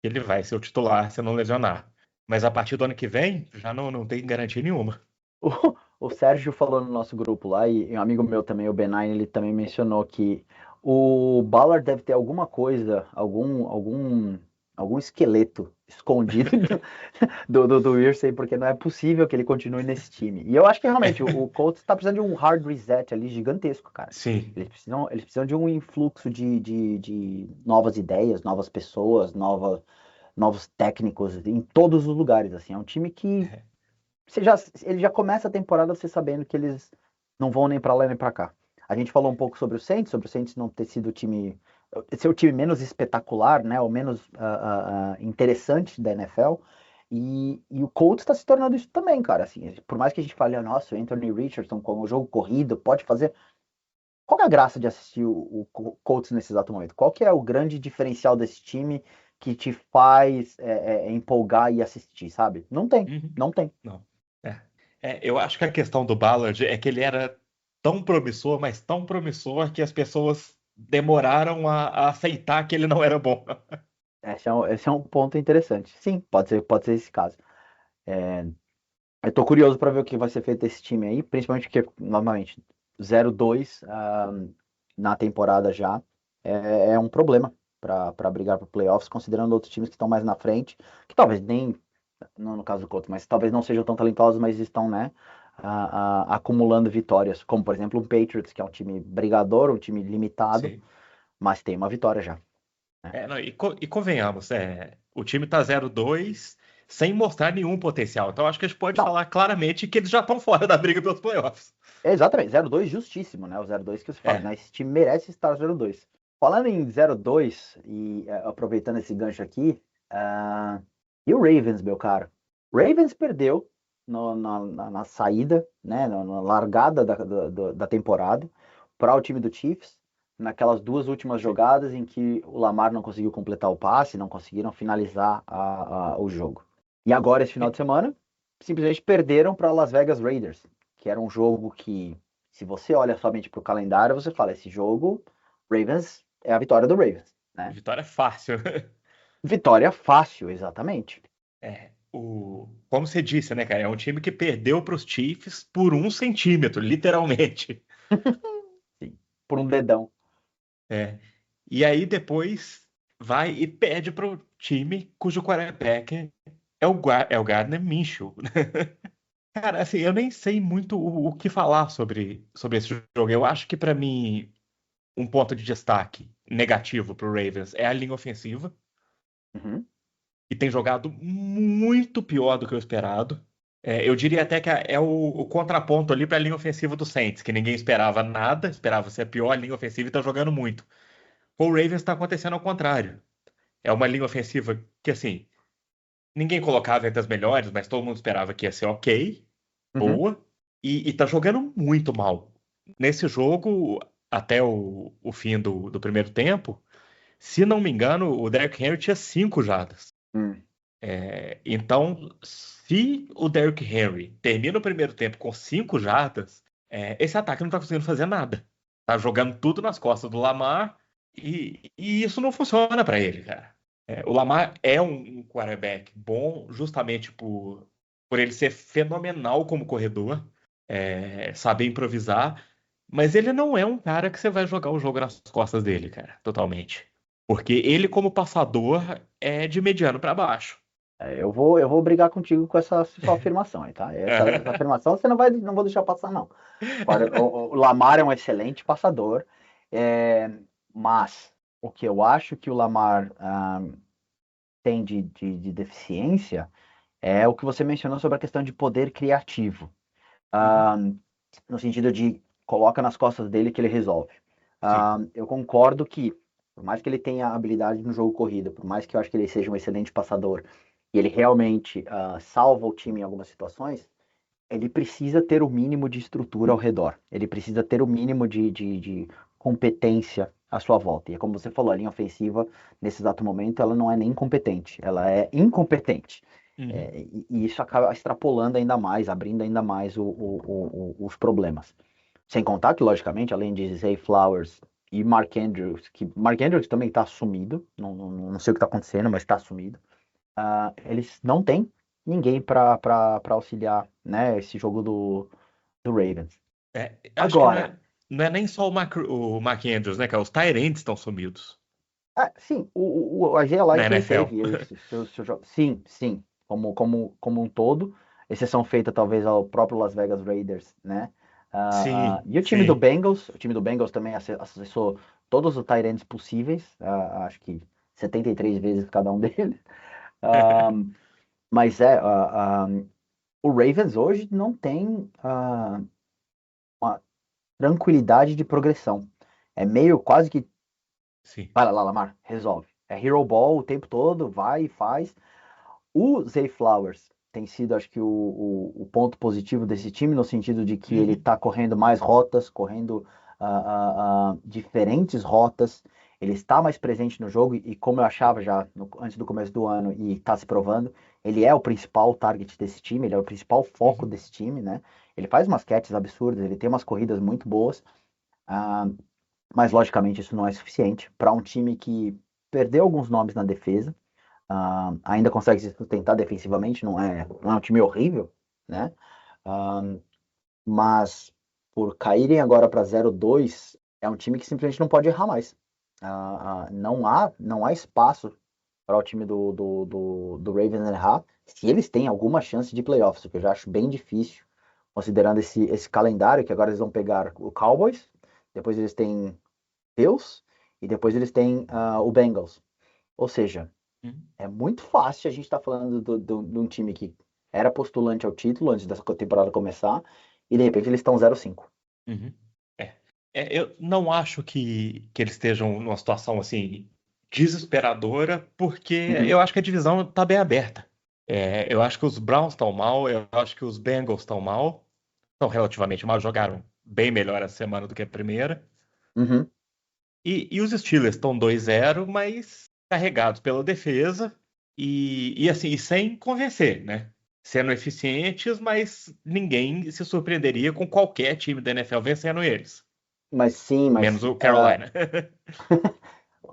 ele vai ser o titular se não lesionar. Mas a partir do ano que vem, já não tem garantia nenhuma. O Sérgio falou no nosso grupo lá, e um amigo meu também, o Benign, ele também mencionou que o Ballard deve ter alguma coisa, algum esqueleto escondido do Irsay, porque não é possível que ele continue nesse time. E eu acho que realmente o Colts está precisando de um hard reset ali gigantesco, cara. Sim. Eles precisam de um influxo de novas ideias, novas pessoas, novos técnicos em todos os lugares. Assim, é um time que ele já começa a temporada você sabendo que eles não vão nem pra lá nem pra cá. A gente falou um pouco sobre o Saints não ter sido o time, ser o time menos espetacular, né, ou menos interessante da NFL. E o Colts está se tornando isso também, cara. Assim, por mais que a gente fale, nossa, o Anthony Richardson com o jogo corrido pode fazer. Qual que é a graça de assistir o Colts nesse exato momento? Qual que é o grande diferencial desse time que te faz empolgar e assistir, sabe? Não tem, Uhum. não tem. Não. É. Eu acho que a questão do Ballard é que ele era tão promissor, mas tão promissor que as pessoas demoraram a aceitar que ele não era bom. Esse é um ponto interessante. Sim, pode ser esse caso. É, eu tô curioso para ver o que vai ser feito desse time aí, principalmente porque, novamente, 0-2 na temporada já é um problema para brigar para playoffs, considerando outros times que estão mais na frente, que talvez nem, não no caso do Colts, mas talvez não sejam tão talentosos, mas estão, né, acumulando vitórias, como por exemplo o Patriots, que é um time brigador, um time limitado, Sim. mas tem uma vitória já. Né? Não, e convenhamos, o time tá 0-2 sem mostrar nenhum potencial. Então acho que a gente pode Não, falar claramente que eles já estão fora da briga pelos playoffs. exatamente, 0-2 justíssimo, né? O 0-2 que você fala, né? É, Esse time merece estar 0-2. Falando em 0-2, e aproveitando esse gancho aqui, e o Ravens, meu cara? Ravens perdeu na saída, né? Na largada da temporada, para o time do Chiefs, naquelas duas últimas sim. jogadas em que o Lamar não conseguiu completar o passe, não conseguiram finalizar o jogo. E agora, esse final de semana, simplesmente perderam para Las Vegas Raiders, que era um jogo que, se você olha somente para o calendário, você fala, esse jogo, Ravens, é a vitória do Ravens, né? Vitória fácil. Vitória fácil, exatamente. Como você disse, né, cara? É um time que perdeu para os Chiefs por 1 centímetro, literalmente. Sim, por um dedão. É. E aí depois vai e perde para o time cujo quarterback é o Gardner Minshew. Cara, assim, eu nem sei muito o que falar sobre esse jogo. Eu acho que, para mim, um ponto de destaque negativo para o Ravens é a linha ofensiva, Uhum, que tem jogado muito pior do que o esperado. Eu diria até que é o contraponto ali para a linha ofensiva do Saints, que ninguém esperava nada, esperava ser a pior linha ofensiva e está jogando muito. Com o Ravens está acontecendo ao contrário. É uma linha ofensiva que, assim, ninguém colocava entre as melhores, mas todo mundo esperava que ia ser ok, uhum, boa, e tá jogando muito mal. Nesse jogo, até o fim do primeiro tempo, se não me engano, o Derrick Henry tinha 5 jardas. hum. Então, se o Derrick Henry termina o primeiro tempo com 5 jardas, esse ataque não tá conseguindo fazer nada. Tá jogando tudo nas costas do Lamar e isso não funciona para ele, cara. O Lamar é um quarterback bom justamente por ele ser fenomenal como corredor, saber improvisar, mas ele não é um cara que você vai jogar o jogo nas costas dele, cara, totalmente. Porque ele, como passador, é de mediano para baixo. Eu vou brigar contigo com essa sua afirmação aí, tá? Essa afirmação você não vou deixar passar, não. O Lamar é um excelente passador, é, mas o que eu acho que o Lamar tem de deficiência é o que você mencionou sobre a questão de poder criativo. Uhum, Ah, no sentido de coloca nas costas dele que ele resolve. sim. Eu concordo que, por mais que ele tenha habilidade no jogo corrido, por mais que eu acho que ele seja um excelente passador, e ele realmente salva o time em algumas situações, ele precisa ter o mínimo de estrutura ao redor. Ele precisa ter o mínimo de competência à sua volta. E é como você falou, a linha ofensiva, nesse exato momento, ela não é nem competente, ela é incompetente. Uhum. E isso acaba extrapolando ainda mais, abrindo ainda mais os problemas. Sem contar que, logicamente, além de Zay Flowers e Mark Andrews também tá sumido, não sei o que tá acontecendo, mas tá sumido. Eles não têm ninguém para auxiliar, né, esse jogo do Ravens. Acho que Agora, não é nem só o Mark Andrews, né, cara? Os tight ends estão sumidos sim, a G na Like ele NFL. teve seu jogo. Sim, sim, como um todo, exceção feita talvez ao próprio Las Vegas Raiders, né? Sim, E sim. O time do Bengals também acessou todos os tight ends possíveis, acho que 73 vezes cada um deles. Ah, mas o Ravens hoje não tem uma tranquilidade de progressão. É meio quase que, Sim. vai lá, Lamar, resolve. É hero ball o tempo todo, vai e faz. O Zay Flowers tem sido, acho que, o ponto positivo desse time, no sentido de que ele Uhum, está correndo mais rotas, correndo diferentes rotas, ele está mais presente no jogo, e como eu achava já antes do começo do ano, e está se provando, ele é o principal target desse time, ele é o principal foco uhum. desse time, né? Ele faz umas catches absurdas, ele tem umas corridas muito boas, ah, mas logicamente isso não é suficiente para um time que perdeu alguns nomes na defesa, ainda consegue se sustentar defensivamente, não é um time horrível, né? Ah, mas por caírem agora para 0-2, é um time que simplesmente não pode errar mais. Não há espaço para o time do Ravens errar, se eles têm alguma chance de playoffs, o que eu já acho bem difícil, considerando esse calendário, que agora eles vão pegar o Cowboys, depois eles têm Bills, e depois eles têm o Bengals. Ou seja, Uhum. é muito fácil a gente estar falando de um time que era postulante ao título antes dessa temporada começar, e de repente eles estão 0-5. Uhum. É. Eu não acho que eles estejam numa situação assim desesperadora, porque Uhum. eu acho que a divisão está bem aberta. Eu acho que os Browns estão mal, eu acho que os Bengals estão mal, estão relativamente mal, jogaram bem melhor essa semana do que a primeira. Uhum. E os Steelers estão 2-0, mas carregados pela defesa e assim, e sem convencer, né? Sendo eficientes, mas ninguém se surpreenderia com qualquer time da NFL vencendo eles, Mas sim, menos o Carolina.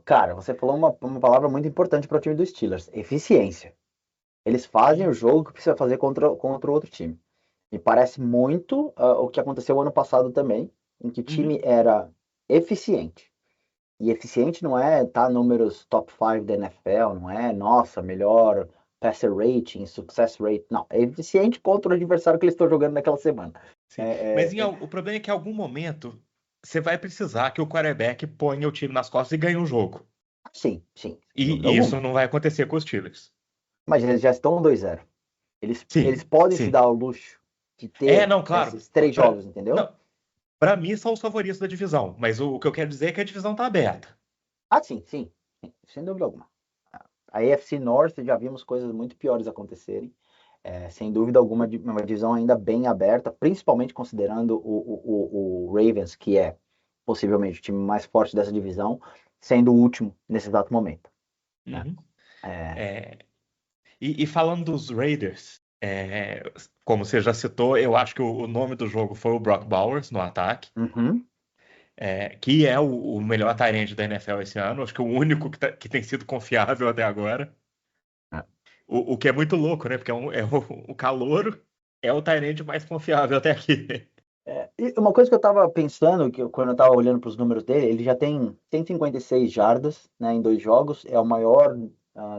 cara, você falou uma palavra muito importante para o time dos Steelers: eficiência. Eles fazem o jogo que precisa fazer contra o outro time. E parece muito o que aconteceu ano passado também, em que o Uhum. time era eficiente. E eficiente não é números top 5 da NFL, não é, nossa, melhor passer rating, success rate. Não, é eficiente contra o adversário que eles estão jogando naquela semana. Sim. Mas É, o problema é que em algum momento você vai precisar que o quarterback ponha o time nas costas e ganhe um jogo. sim, sim, sem dúvida E alguma. isso não vai acontecer com os Steelers. Mas eles já estão 2-0. Eles Sim, podem se sim. dar ao luxo de ter Não, claro. esses três Pra, jogos, entendeu? não, para mim são os favoritos da divisão, mas o que eu quero dizer é que a divisão tá aberta. Sim, sim, sim, sem dúvida alguma. A AFC North já vimos coisas muito piores acontecerem. Sem dúvida alguma, uma divisão ainda bem aberta, principalmente considerando o Ravens, que é possivelmente o time mais forte dessa divisão, sendo o último nesse exato momento. Né? Uhum. É, É, e falando dos Raiders, como você já citou, eu acho que o nome do jogo foi o Brock Bowers no ataque, uhum, que é o melhor tight end da NFL esse ano, acho que o único que tem sido confiável até agora. é. O que é muito louco, né? Porque o calouro é o tight end mais confiável até aqui. E uma coisa que eu estava pensando, quando eu estava olhando para os números dele, ele já tem 156 jardas, né, em 2 jogos, é o maior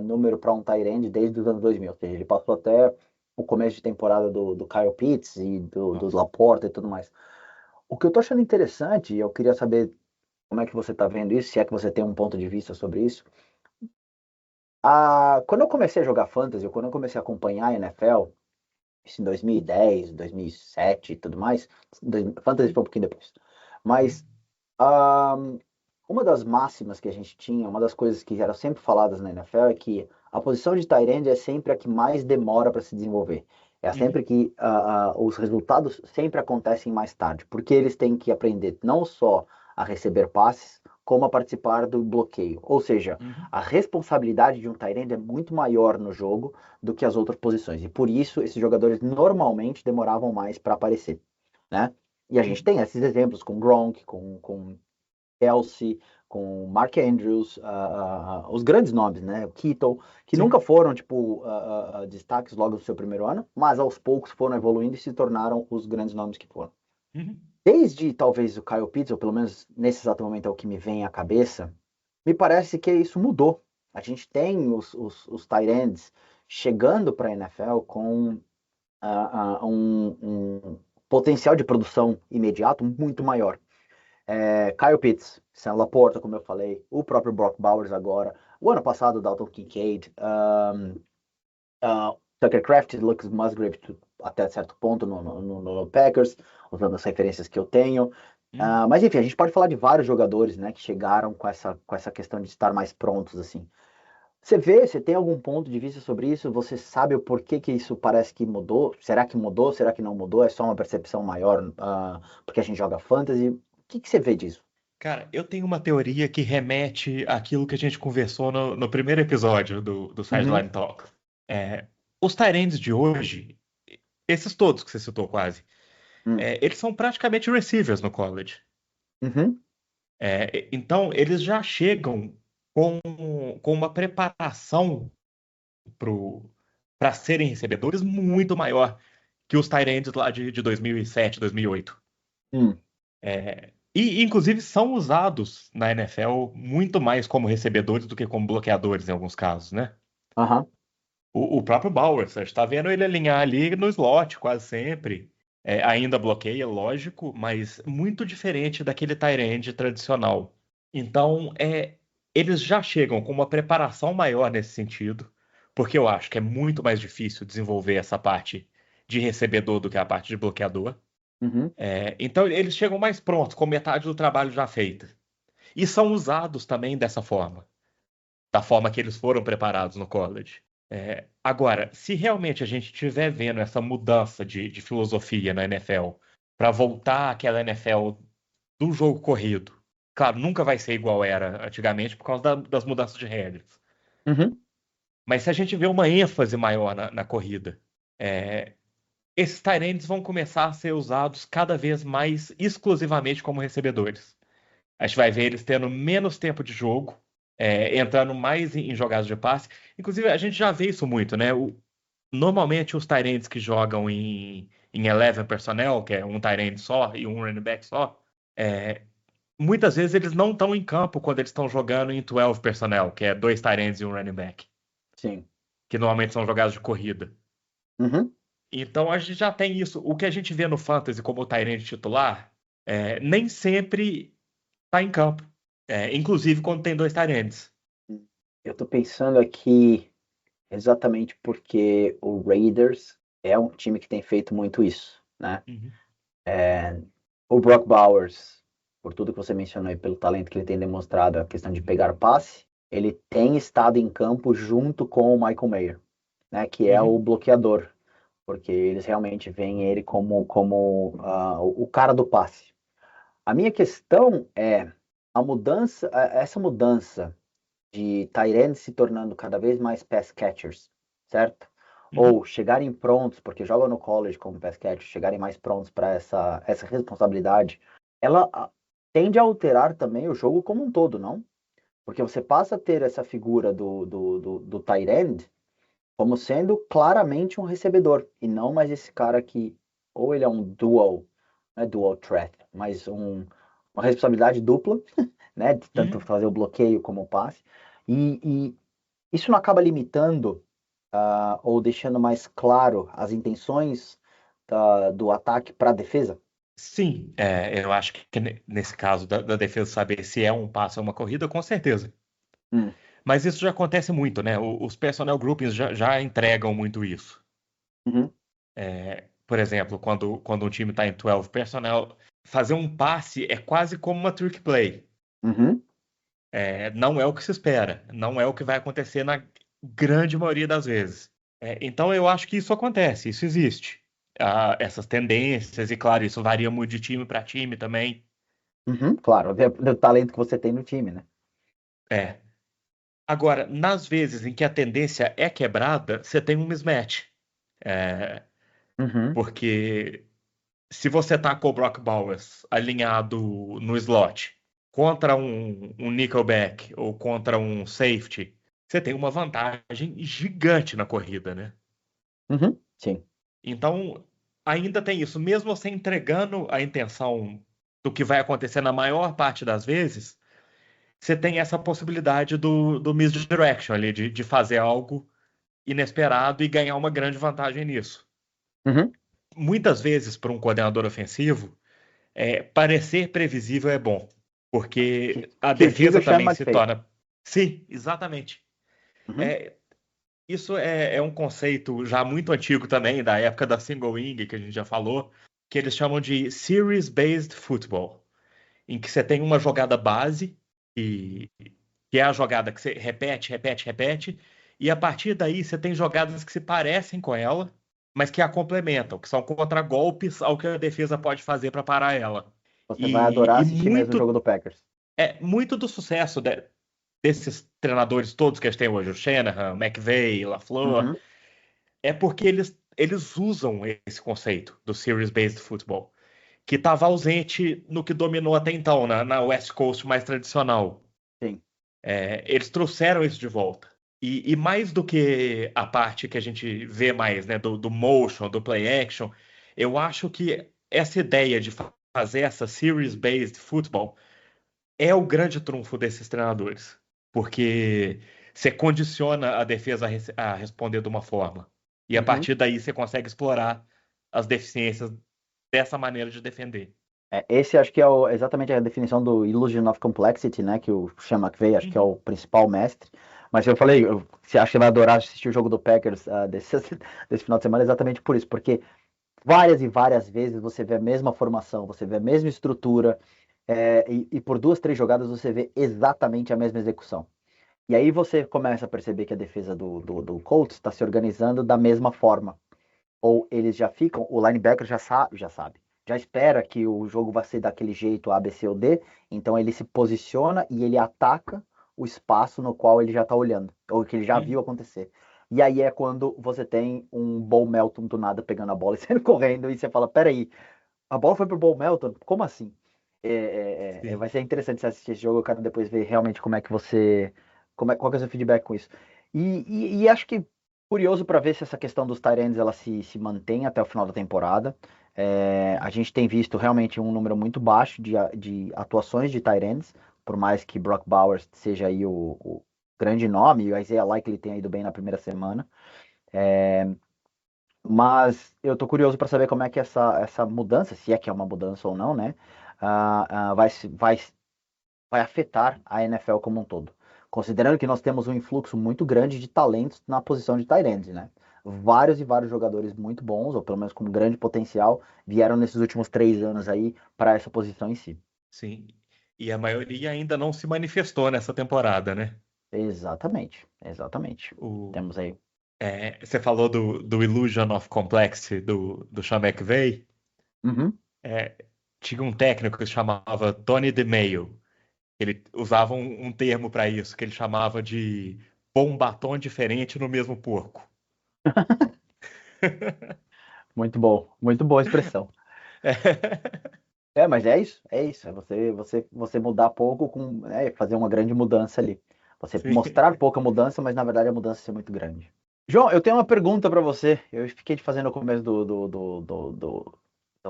número para um tight end desde os anos 2000, ou seja, ele passou até o começo de temporada do Kyle Pitts e do Nossa. Laporta e tudo mais. O que eu tô achando interessante, e eu queria saber como é que você tá vendo isso, se é que você tem um ponto de vista sobre isso. Quando eu comecei a jogar Fantasy, ou quando eu comecei a acompanhar a NFL, isso em 2010, 2007 e tudo mais, Fantasy foi um pouquinho depois. Mas ah, uma das máximas que a gente tinha, uma das coisas que eram sempre faladas na NFL é que a posição de tight end é sempre a que mais demora para se desenvolver. É Uhum, sempre que os resultados sempre acontecem mais tarde, porque eles têm que aprender não só a receber passes, como a participar do bloqueio. Ou seja, uhum, a responsabilidade de um tight end é muito maior no jogo do que as outras posições. E por isso esses jogadores normalmente demoravam mais para aparecer, né? E a gente uhum. tem esses exemplos com Gronk, com Kelsey, com Mark Andrews, os grandes nomes, né? O Kittle, que Sim. nunca foram, tipo, destaques logo no seu primeiro ano, mas aos poucos foram evoluindo e se tornaram os grandes nomes que foram. Uhum. Desde talvez o Kyle Pitts, ou pelo menos nesse exato momento é o que me vem à cabeça, me parece que isso mudou. A gente tem os tight ends chegando para a NFL com um potencial de produção imediato muito maior. Kyle Pitts, Sam Laporta, como eu falei, o próprio Brock Bowers agora, o ano passado o Dalton Kincaid, Tucker Kraft, Lucas Musgrave até certo ponto no Packers, usando as referências que eu tenho. Uhum. Mas enfim, a gente pode falar de vários jogadores, né, que chegaram com essa questão de estar mais prontos, assim. Você tem algum ponto de vista sobre isso? Você sabe o porquê que isso parece que mudou? Será que mudou? Será que não mudou? É só uma percepção maior, porque a gente joga fantasy? O que você vê disso? Cara, eu tenho uma teoria que remete àquilo que a gente conversou no primeiro episódio do Uhum, Sideline Talk. É, os tight ends de hoje, esses todos que você citou quase, hum, eles são praticamente receivers no college. uhum, Então, eles já chegam com, com uma preparação para serem recebedores muito maior que os tight ends lá de 2007, 2008. hum, E, inclusive, são usados na NFL muito mais como recebedores do que como bloqueadores em alguns casos, né? aham, O próprio Bowers, a gente está vendo ele alinhar ali no slot quase sempre. Ainda bloqueia, lógico, mas muito diferente daquele tight end tradicional. Então, eles já chegam com uma preparação maior nesse sentido, porque eu acho que é muito mais difícil desenvolver essa parte de recebedor do que a parte de bloqueador. uhum, Então, eles chegam mais prontos, com metade do trabalho já feita. E são usados também dessa forma, da forma que eles foram preparados no college. Agora, se realmente a gente estiver vendo essa mudança de filosofia na NFL, para voltar àquela NFL do jogo corrido, claro, nunca vai ser igual era antigamente por causa das mudanças de regras. uhum, Mas se a gente vê uma ênfase maior na corrida, é, esses tight ends vão começar a ser usados cada vez mais exclusivamente como recebedores. A gente vai ver eles tendo menos tempo de jogo, entrando mais em jogadas de passe. Inclusive, a gente já vê isso muito, né? Normalmente, os tight ends que jogam em 11 personnel, que é um tight end só e um running back só, é, muitas vezes eles não estão em campo quando eles estão jogando em 12 personnel, que é dois tight ends e um running back, sim, que normalmente são jogadas de corrida. uhum, Então, a gente já tem isso. O que a gente vê no Fantasy como tight end titular, nem sempre está em campo. Inclusive quando tem dois tight ends. eu tô pensando aqui exatamente porque o Raiders é um time que tem feito muito isso, né? Uhum. O Brock Bowers, por tudo que você mencionou e pelo talento que ele tem demonstrado, a questão de pegar passe, ele tem estado em campo junto com o Michael Mayer, né? Que é o Uhum. bloqueador, porque eles realmente veem ele como o cara do passe. A minha questão é essa mudança de Tyrande se tornando cada vez mais pass catchers, certo? Uhum. Ou chegarem prontos, porque jogam no college como pass catchers, chegarem mais prontos para essa responsabilidade, ela tende a alterar também o jogo como um todo, não? Porque você passa a ter essa figura do tight end como sendo claramente um recebedor, e não mais esse cara que, ou ele é um dual, não é dual threat, mas uma responsabilidade dupla, né, de tanto Uhum. fazer o bloqueio como o passe, e isso não acaba limitando ou deixando mais claro as intenções do ataque para a defesa? Sim, eu acho que nesse caso da defesa saber se é um passe ou uma corrida, com certeza. Hum, Mas isso já acontece muito, né? Os personnel groupings já entregam muito isso. uhum, Por exemplo, quando um time está em 12 personnel, fazer um passe é quase como uma trick play. uhum, Não é o que se espera, não é o que vai acontecer na grande maioria das vezes. Então eu acho que isso acontece, isso existe. Essas tendências, e claro, isso varia muito de time para time também. uhum, claro, do talento que você tem no time, né? É. Agora, nas vezes em que a tendência é quebrada, você tem um mismatch. É, Uhum, porque se você tá com o Brock Bowers alinhado no slot contra um nickelback ou contra um safety, você tem uma vantagem gigante na corrida, né? Uhum, sim. Então, ainda tem isso. Mesmo você entregando a intenção do que vai acontecer na maior parte das vezes, você tem essa possibilidade do misdirection ali, de fazer algo inesperado e ganhar uma grande vantagem nisso. Uhum. Muitas vezes, para um coordenador ofensivo, parecer previsível é bom, Que, porque a que o diga defesa o Sean também se McVay. torna. Sim, exatamente. Uhum. É, isso é um conceito já muito antigo também, da época da single wing, que a gente já falou, que eles chamam de series-based football, em que você tem uma jogada base, e, que é a jogada que você repete, repete, repete, e a partir daí você tem jogadas que se parecem com ela, mas que a complementam, que são contragolpes ao que a defesa pode fazer para parar ela. Você vai E, adorar e assistir mesmo o jogo do Packers. muito do sucesso desses treinadores todos que a gente tem hoje, o Shanahan, McVay, LaFleur, Uhum. é porque eles usam esse conceito do series-based football, que estava ausente no que dominou até então, na West Coast mais tradicional. Sim. Eles trouxeram isso de volta. E mais do que a parte que a gente vê mais, né, do motion, do play action, eu acho que essa ideia de fazer essa series-based football é o grande trunfo desses treinadores. Porque você condiciona a defesa a responder de uma forma. E a Uhum. partir daí você consegue explorar as deficiências dessa maneira de defender. Esse acho que é exatamente a definição do Illusion of Complexity, né? Que o Sean McVay acho que é Uhum, o principal mestre. Mas eu falei, você acha que vai adorar assistir o jogo do Packers desse final de semana exatamente por isso, porque várias e várias vezes você vê a mesma formação, você vê a mesma estrutura, e por duas, três jogadas você vê exatamente a mesma execução. E aí você começa a perceber que a defesa do Colts está se organizando da mesma forma. Ou eles já ficam, o linebacker já espera que o jogo vai ser daquele jeito A, B, C ou D, então ele se posiciona e ele ataca o espaço no qual ele já está olhando, ou que ele já viu uhum. acontecer. E aí é quando você tem um Bo Melton do nada pegando a bola e saindo correndo, e você fala, peraí, a bola foi pro Bo Melton? Como assim? Sim. Vai ser interessante você assistir esse jogo, eu quero depois ver realmente como é que você. Qual que é o seu feedback com isso. E acho que curioso para ver se essa questão dos tight ends ela se mantém até o final da temporada. A gente tem visto realmente um número muito baixo de atuações de tight ends, por mais que Brock Bowers seja aí o grande nome, e o Isaiah Likely tenha ido bem na primeira semana. Mas eu tô curioso para saber como é que essa mudança, se é que é uma mudança ou não, né, vai afetar a NFL como um todo. Considerando que nós temos um influxo muito grande de talentos na posição de tight end, né? Vários e vários jogadores muito bons, ou pelo menos com grande potencial, vieram nesses últimos 3 anos aí para essa posição em si. Sim. E a maioria ainda não se manifestou nessa temporada, né? Exatamente, exatamente. O, Temos aí. você falou do Illusion of Complexity do Sean McVay. Uhum. É, tinha um técnico que se chamava Tony DeMaio. Ele usava um termo para isso, que ele chamava de pôr um batom diferente no mesmo porco. Muito boa expressão. Mas é isso, é isso. É você mudar pouco fazer uma grande mudança ali. Você Sim. mostrar pouca mudança, mas na verdade a mudança ser muito grande. João, eu tenho uma pergunta para você. Eu fiquei te fazendo no começo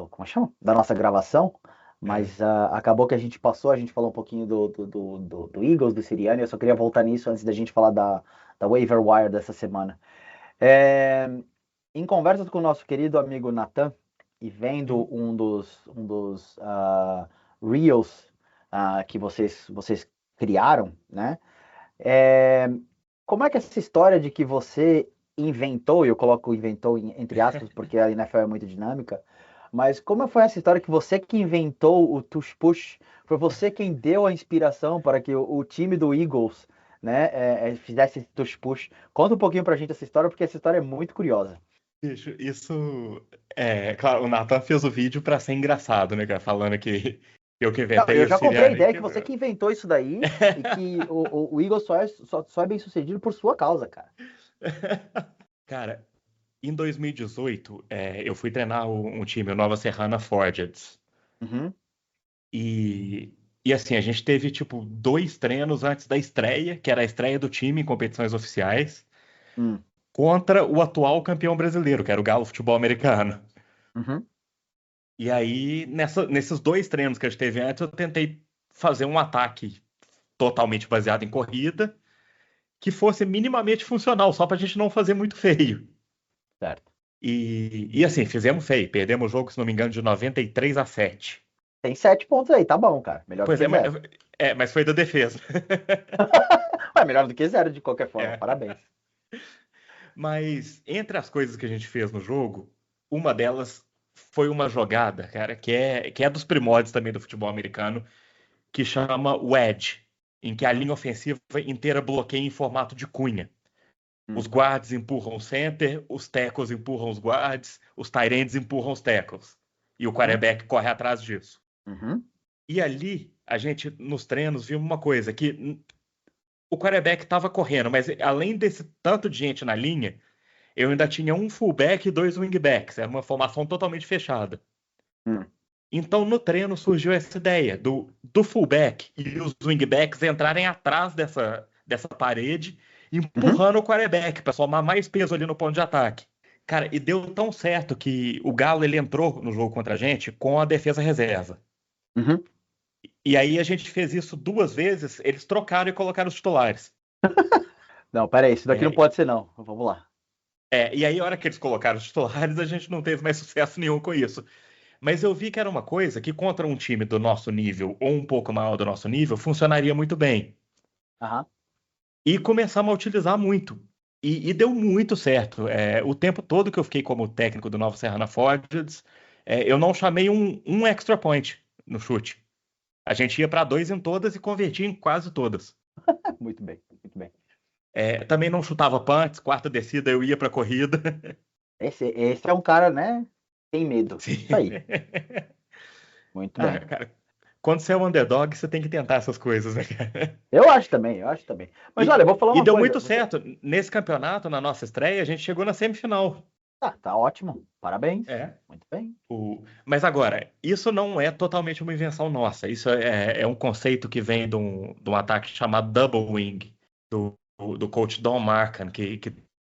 como chama? Da nossa gravação, É. mas acabou que a gente passou, a gente falou um pouquinho do Eagles, do Sirianni. Eu só queria voltar nisso antes da gente falar da waiver wire dessa semana. É, Em conversas com o nosso querido amigo Nathan e vendo Uhum. um dos Reels que vocês criaram, né? É, Como é que essa história de que você inventou, e eu coloco inventou entre aspas, porque a NFL é muito dinâmica, mas como foi essa história que você que inventou o tush push, foi você quem deu a inspiração para que o time do Eagles, né, fizesse esse tush push? Conta um pouquinho pra gente essa história, porque essa história é muito curiosa. Bicho, claro, o Nathan fez o vídeo para ser engraçado, né, cara? Falando que eu que Não, inventei eu o já comprei a Sirianni. ideia que você que inventou isso daí e que o Eagles só é bem sucedido por sua causa, cara. Cara, em 2018, eu fui treinar um time, o Nova Serrana Forgeds. Uhum. E E assim, a gente teve tipo 2 treinos antes da estreia, que era a estreia do time em competições oficiais, Hum, contra o atual campeão brasileiro, que era o Galo Futebol Americano. uhum, E aí, nesses 2 treinos que a gente teve antes, eu tentei fazer um ataque totalmente baseado em corrida, que fosse minimamente funcional, só para a gente não fazer muito feio. certo. E assim, fizemos feio. Perdemos o jogo, se não me engano, de 93-7. Tem 7 pontos aí, tá bom, cara. Melhor do Pois que é, mas, zero. mas foi da defesa. É melhor do que zero de qualquer forma. É. Parabéns. Mas entre as coisas que a gente fez no jogo, uma delas foi uma jogada, cara, que é dos primórdios também do futebol americano, que chama wedge, em que a Uhum, linha ofensiva inteira bloqueia em formato de cunha. Os hum, guards empurram o center, os tackles empurram os guards, os tight ends empurram os tackles. E o uhum, quarterback corre atrás disso. uhum, E ali, a gente, nos treinos, viu uma coisa, que o quarterback estava correndo, mas além desse tanto de gente na linha, eu ainda tinha um fullback e 2 wingbacks. Era uma formação totalmente fechada. hum, Então, no treino surgiu essa ideia do fullback e os wingbacks entrarem atrás dessa parede, uhum. empurrando o quarterback para somar mais peso ali no ponto de ataque. Cara, e deu tão certo que o Galo ele entrou no jogo contra a gente com a defesa reserva. Uhum. E aí a gente fez isso 2 vezes, eles trocaram e colocaram os titulares. Não, pera aí, isso daqui não É, pode ser não. Vamos lá. e aí, a hora que eles colocaram os titulares, a gente não teve mais sucesso nenhum com isso. Mas eu vi que era uma coisa que contra um time do nosso nível ou um pouco maior do nosso nível funcionaria muito bem. Aham. E começamos a utilizar muito. E deu muito certo. O tempo todo que eu fiquei como técnico do Nova Serrana Forges, eu não chamei um extra point no chute. A gente ia para 2 em todas e convertia em quase todas. Muito bem, muito bem. Também não chutava punts, quarta descida eu ia para corrida. Esse é um cara, né? Tem medo. Sim. Isso aí. Muito Ah, bem. cara, quando você é um underdog, você tem que tentar essas coisas, né, cara? Eu acho também, eu acho também. Mas olha, eu vou falar E uma deu coisa. muito certo. Nesse campeonato, na nossa estreia, a gente chegou na semifinal. Tá ótimo. Parabéns. É. Muito bem. Mas agora, isso não é totalmente uma invenção nossa. Isso é um conceito que vem de um ataque chamado Double Wing, do coach Don Marcan, que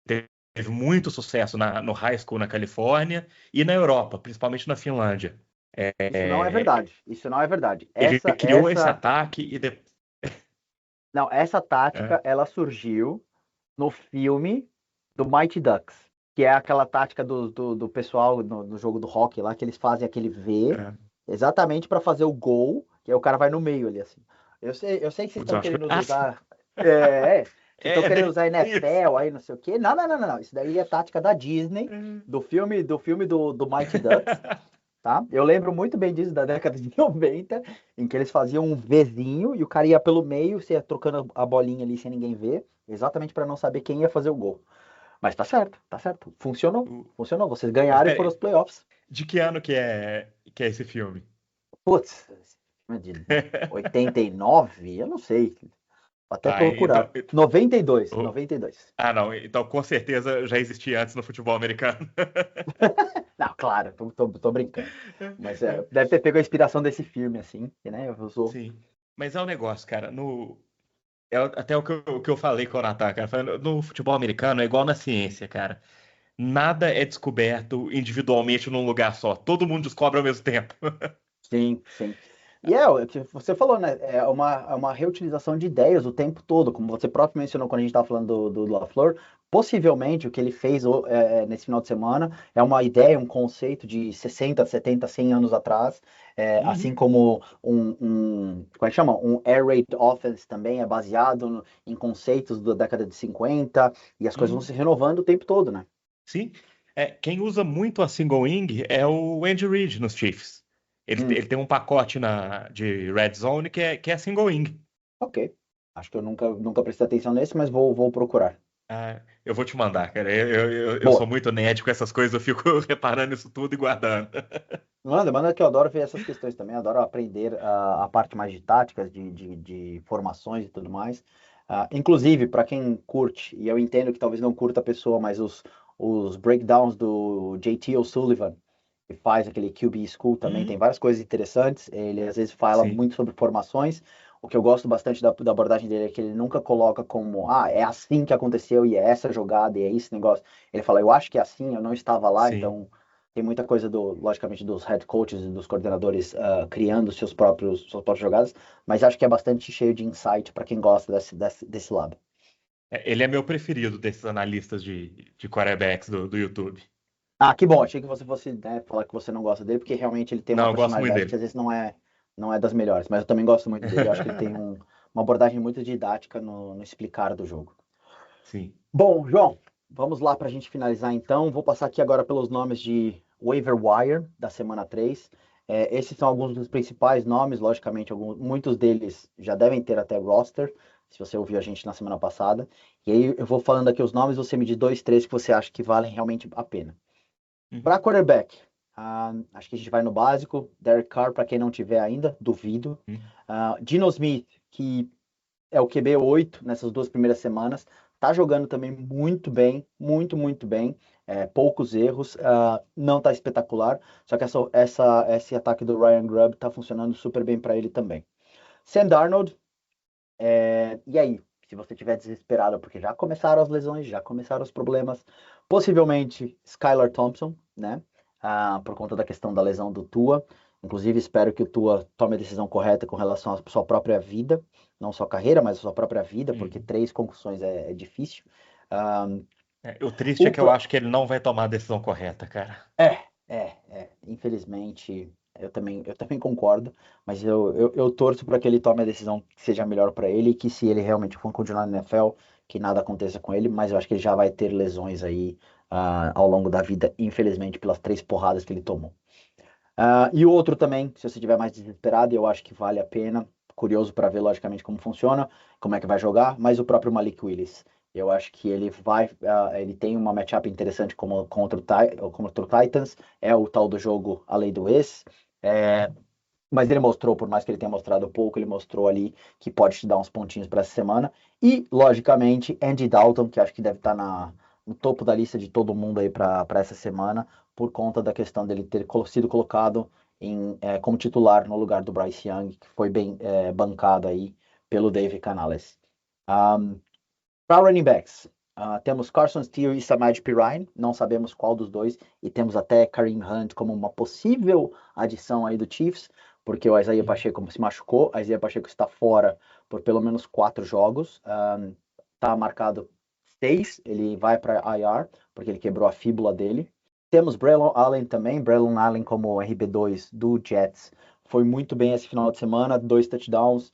teve muito sucesso no high school na Califórnia e na Europa, principalmente na Finlândia. Isso não é É, verdade. Isso não é verdade. ele Essa, criou esse essa, ataque e depois. não, essa tática, ela surgiu no filme do Mighty Ducks, que é aquela tática do pessoal no jogo do hockey lá, que eles fazem aquele V, exatamente para fazer o gol, que aí o cara vai no meio ali, assim. Eu sei que vocês Putz, estão eu acho que. querendo Ah, sim. usar. Vocês estão É querendo bem usar isso. NFL aí, não sei o quê. Não, não, não, não, não. Isso daí é tática da Disney, do filme do Mighty Ducks. Tá? Eu lembro muito bem disso da década de 90, em que eles faziam um Vzinho e o cara ia pelo meio, você ia trocando a bolinha ali sem ninguém ver, exatamente para não saber quem ia fazer o gol. Mas tá certo, tá certo. Funcionou, funcionou. Vocês Mas ganharam e foram peraí, aos playoffs. de que ano que é esse filme? Putz, esse filme é de 89? Eu não sei. Vou até Tá, então. procurar. 92, Oh, 92. ah, não. Então, com certeza já existia antes no futebol americano. Não, claro, tô brincando. Mas deve ter pego a inspiração desse filme, assim, que, né? Usou. Sim. Mas é um negócio, cara. Até o que eu falei com o Natan, cara. No futebol americano é igual na ciência, cara. Nada é descoberto individualmente num lugar só. Todo mundo descobre ao mesmo tempo. Sim, sim. E é o que você falou, né? É uma reutilização de ideias o tempo todo, como você próprio mencionou quando a gente estava falando do LaFleur. Possivelmente o que ele fez nesse final de semana é uma ideia, um conceito de 60, 70, 100 anos atrás, assim Uhum, como como é que chama? Um Air Raid Offense também é baseado em conceitos da década de 50 e as coisas vão uhum. se renovando o tempo todo, né? Sim. Quem usa muito a single wing é o Andy Reid nos Chiefs. Ele, Hum, ele tem um pacote de Red Zone que é single wing. ok. Acho que eu nunca prestei atenção nesse, mas vou procurar. Ah, eu vou te mandar, cara. Eu sou Boa. muito nerd com essas coisas, eu fico reparando isso tudo e guardando. Manda que eu adoro ver essas questões também, adoro aprender a parte mais de táticas, de formações e tudo mais. Inclusive, para quem curte, e eu entendo que talvez não curta a pessoa, mas os breakdowns do JT O'Sullivan, que faz aquele QB School também, tem Uhum. várias coisas interessantes. Ele às vezes fala Sim, muito sobre formações. O que eu gosto bastante da abordagem dele é que ele nunca coloca como, é assim que aconteceu e é essa jogada e é esse negócio. Ele fala, eu acho que é assim, eu não estava lá, sim. então tem muita coisa logicamente, dos head coaches e dos coordenadores criando suas próprias jogadas, mas acho que é bastante cheio de insight para quem gosta desse lado. Ele é meu preferido desses analistas de quarterbacks do YouTube. Ah, que bom. Achei que você fosse, né, falar que você não gosta dele, porque realmente ele tem uma Não, eu gosto muito personalidade que dele. às vezes não é das melhores. Mas eu também gosto muito dele. Eu acho que ele tem uma abordagem muito didática no explicar do jogo. Sim. Bom, João, vamos lá para a gente finalizar então. Vou passar aqui agora pelos nomes de waiver wire da semana 3. Esses são alguns dos principais nomes, logicamente, muitos deles já devem ter até roster, se você ouviu a gente na semana passada. E aí eu vou falando aqui os nomes, você me diz dois, três que você acha que valem realmente a pena. Uhum. Para quarterback, acho que a gente vai no básico. Derek Carr, para quem não tiver ainda, duvido. Uhum. Geno Smith, que é o QB 8 nessas duas primeiras semanas, tá jogando também muito bem, muito, muito bem. Poucos erros, não tá espetacular, só que esse ataque do Ryan Grubb tá funcionando super bem para ele também. Sam Darnold, e aí? Se você estiver desesperado, porque já começaram as lesões, já começaram os problemas, possivelmente Skylar Thompson, né? Por conta da questão da lesão do Tua. Inclusive, espero que o Tua tome a decisão correta com relação à sua própria vida, não só carreira, mas a sua própria vida, porque Uhum. 3 concussões é difícil. Ah, O triste é o, que eu pro- acho que ele não vai tomar a decisão correta, cara. Infelizmente, eu também concordo, mas eu torço para que ele tome a decisão que seja melhor para ele e que se ele realmente for continuar na NFL, que nada aconteça com ele, mas eu acho que ele já vai ter lesões aí ao longo da vida, infelizmente, pelas 3 porradas que ele tomou. E o outro também, se você estiver mais desesperado, eu acho que vale a pena. Curioso para ver, logicamente, como funciona, como é que vai jogar, mas o próprio Malik Willis. Eu acho que ele tem uma matchup interessante contra o Titans, é o tal do jogo a lei do ex. É, mas ele mostrou, por mais que ele tenha mostrado pouco, ele mostrou ali que pode te dar uns pontinhos para essa semana. E, logicamente, Andy Dalton, que acho que deve estar no topo da lista de todo mundo aí para essa semana, por conta da questão dele ter sido colocado como titular no lugar do Bryce Young, que foi bem bancado aí pelo Dave Canales. Para running backs, temos Carson Steele e Samaje Perine, não sabemos qual dos dois, e temos até Kareem Hunt como uma possível adição aí do Chiefs, porque o Isaiah Uhum. Pacheco se machucou, o Isaiah Pacheco está fora por pelo menos 4 jogos, está marcado 6, ele vai para IR, porque ele quebrou a fíbula dele. Temos Braylon Allen também, Braylon Allen como RB2 do Jets, foi muito bem esse final de semana, 2 touchdowns,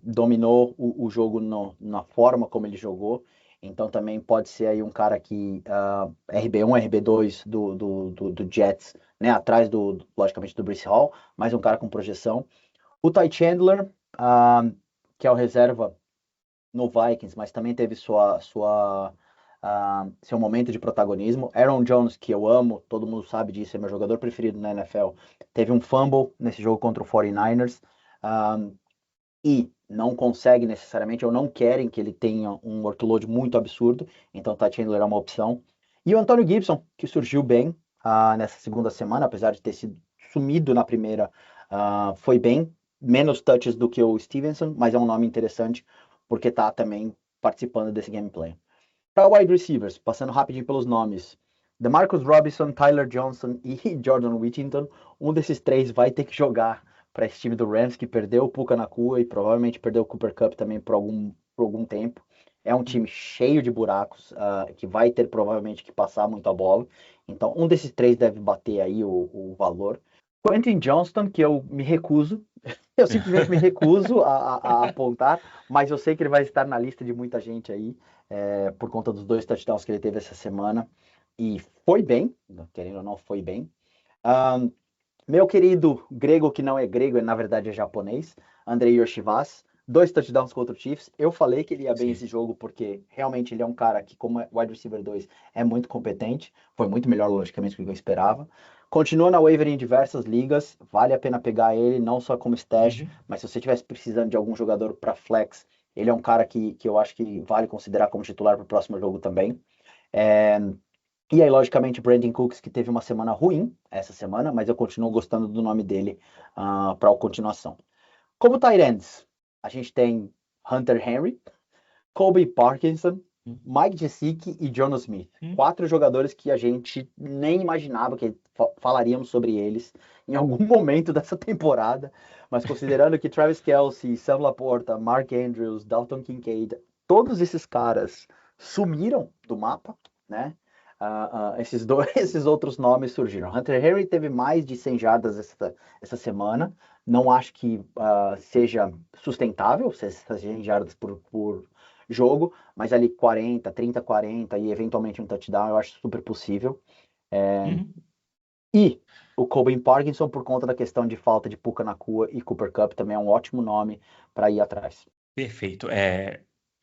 dominou o jogo na forma como ele jogou. Então também pode ser aí um cara que RB1, RB2 do Jets, né? Atrás logicamente, do Breece Hall, mais um cara com projeção. O Ty Chandler, que é o reserva no Vikings, mas também teve seu momento de protagonismo. Aaron Jones, que eu amo, todo mundo sabe disso, é meu jogador preferido na NFL. Teve um fumble nesse jogo contra o 49ers. Um, e não consegue necessariamente, ou não querem que ele tenha um workload muito absurdo, então o Ty Chandler é uma opção. E o Antônio Gibson, que surgiu bem nessa segunda semana, apesar de ter sido sumido na primeira, foi bem, menos touches do que o Stevenson, mas é um nome interessante, porque está também participando desse gameplay. Para wide receivers, passando rapidinho pelos nomes, DeMarcus Robinson, Tyler Johnson e Jordan Whittington, um desses três vai ter que jogar para esse time do Rams que perdeu o Puka Nacua e provavelmente perdeu o Cooper Kupp também por algum tempo. É um time cheio de buracos, que vai ter provavelmente que passar muito a bola. Então, um desses três deve bater aí o valor. Quentin Johnston, que eu me recuso, eu simplesmente me recuso a apontar, mas eu sei que ele vai estar na lista de muita gente aí, por conta dos 2 touchdowns que ele teve essa semana. E foi bem, querendo ou não, foi bem. Um, Meu querido grego, que não é grego, na verdade é japonês, Andrei Yoshivas, 2 touchdowns contra o Chiefs. Eu falei que ele ia bem Sim. esse jogo porque realmente ele é um cara que, como wide receiver 2, é muito competente. Foi muito melhor, logicamente, do que eu esperava. Continua na waiver em diversas ligas, vale a pena pegar ele, não só como stash, Uhum. mas se você estivesse precisando de algum jogador para flex, ele é um cara que eu acho que vale considerar como titular para o próximo jogo também. É, E aí, logicamente, Brandon Cooks, que teve uma semana ruim essa semana, mas eu continuo gostando do nome dele para a continuação. Como tight ends, a gente tem Hunter Henry, Colby Parkinson, Hum, Mike Gesicki e Jonas Smith. hum, 4 jogadores que a gente nem imaginava que falaríamos sobre eles em algum momento dessa temporada, mas considerando que Travis Kelce, Sam Laporta, Mark Andrews, Dalton Kincaid, todos esses caras sumiram do mapa, né? Esses outros nomes surgiram. Hunter Henry teve mais de 100 jardas essa semana. Não acho que seja sustentável, 100 jardas por jogo, mas ali 40, 30, 40 e eventualmente um touchdown, eu acho super possível. uhum. E o Colby Parkinson, por conta da questão de falta de Puka Nacua e Cooper Kupp, também é um ótimo nome para ir atrás. Perfeito.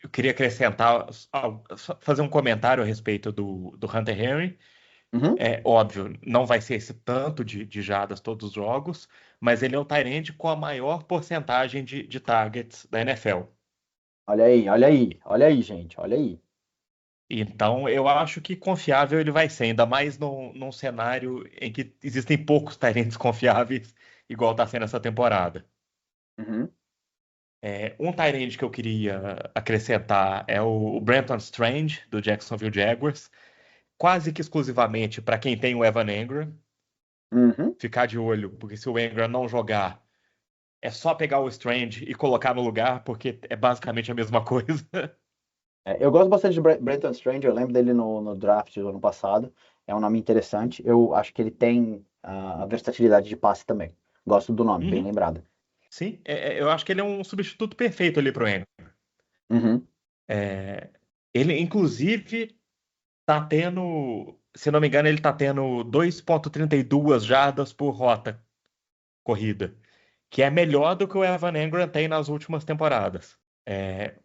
Eu queria acrescentar, só fazer um comentário a respeito do Hunter Henry. Uhum. É óbvio, não vai ser esse tanto de jardas todos os jogos, mas ele é o tight end com a maior porcentagem de targets da NFL. Olha aí, olha aí, olha aí, gente, olha aí. Então, eu acho que confiável ele vai ser, ainda mais num cenário em que existem poucos tight ends confiáveis, igual está sendo essa temporada. Uhum. Um tight end que eu queria acrescentar é o Brenton Strange, do Jacksonville Jaguars, quase que exclusivamente para quem tem o Evan Engram, Uhum. ficar de olho, porque se o Engram não jogar, é só pegar o Strange e colocar no lugar, porque é basicamente a mesma coisa. Eu gosto bastante de Brenton Strange, eu lembro dele no draft do ano passado. É um nome interessante. Eu acho que ele tem a versatilidade de passe também. Gosto do nome, bem Uhum, lembrado. sim, eu acho que ele é um substituto perfeito ali pro Engram. Uhum. É, ele, inclusive, tá tendo, se não me engano, ele tá tendo 2,32 jardas por rota corrida, que é melhor do que o Evan Engram tem nas últimas temporadas.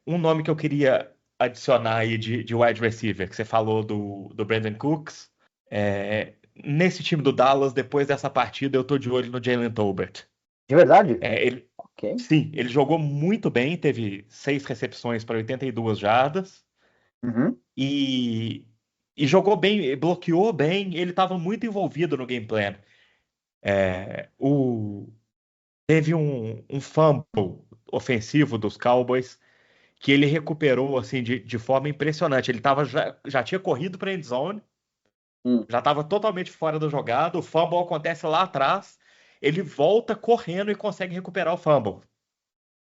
Um nome que eu queria adicionar aí de wide receiver, que você falou do Brandon Cooks. Nesse time do Dallas, depois dessa partida, eu tô de olho no Jalen Tolbert. De verdade? É, ele, Ok. sim, ele jogou muito bem, teve 6 recepções para 82 jardas Uhum. e, e jogou bem, bloqueou bem, ele estava muito envolvido no game plan. Teve um fumble ofensivo dos Cowboys que ele recuperou assim de forma impressionante. Ele já tinha corrido para a end zone, Hum. já estava totalmente fora da jogada, o fumble acontece lá atrás, ele volta correndo e consegue recuperar o fumble,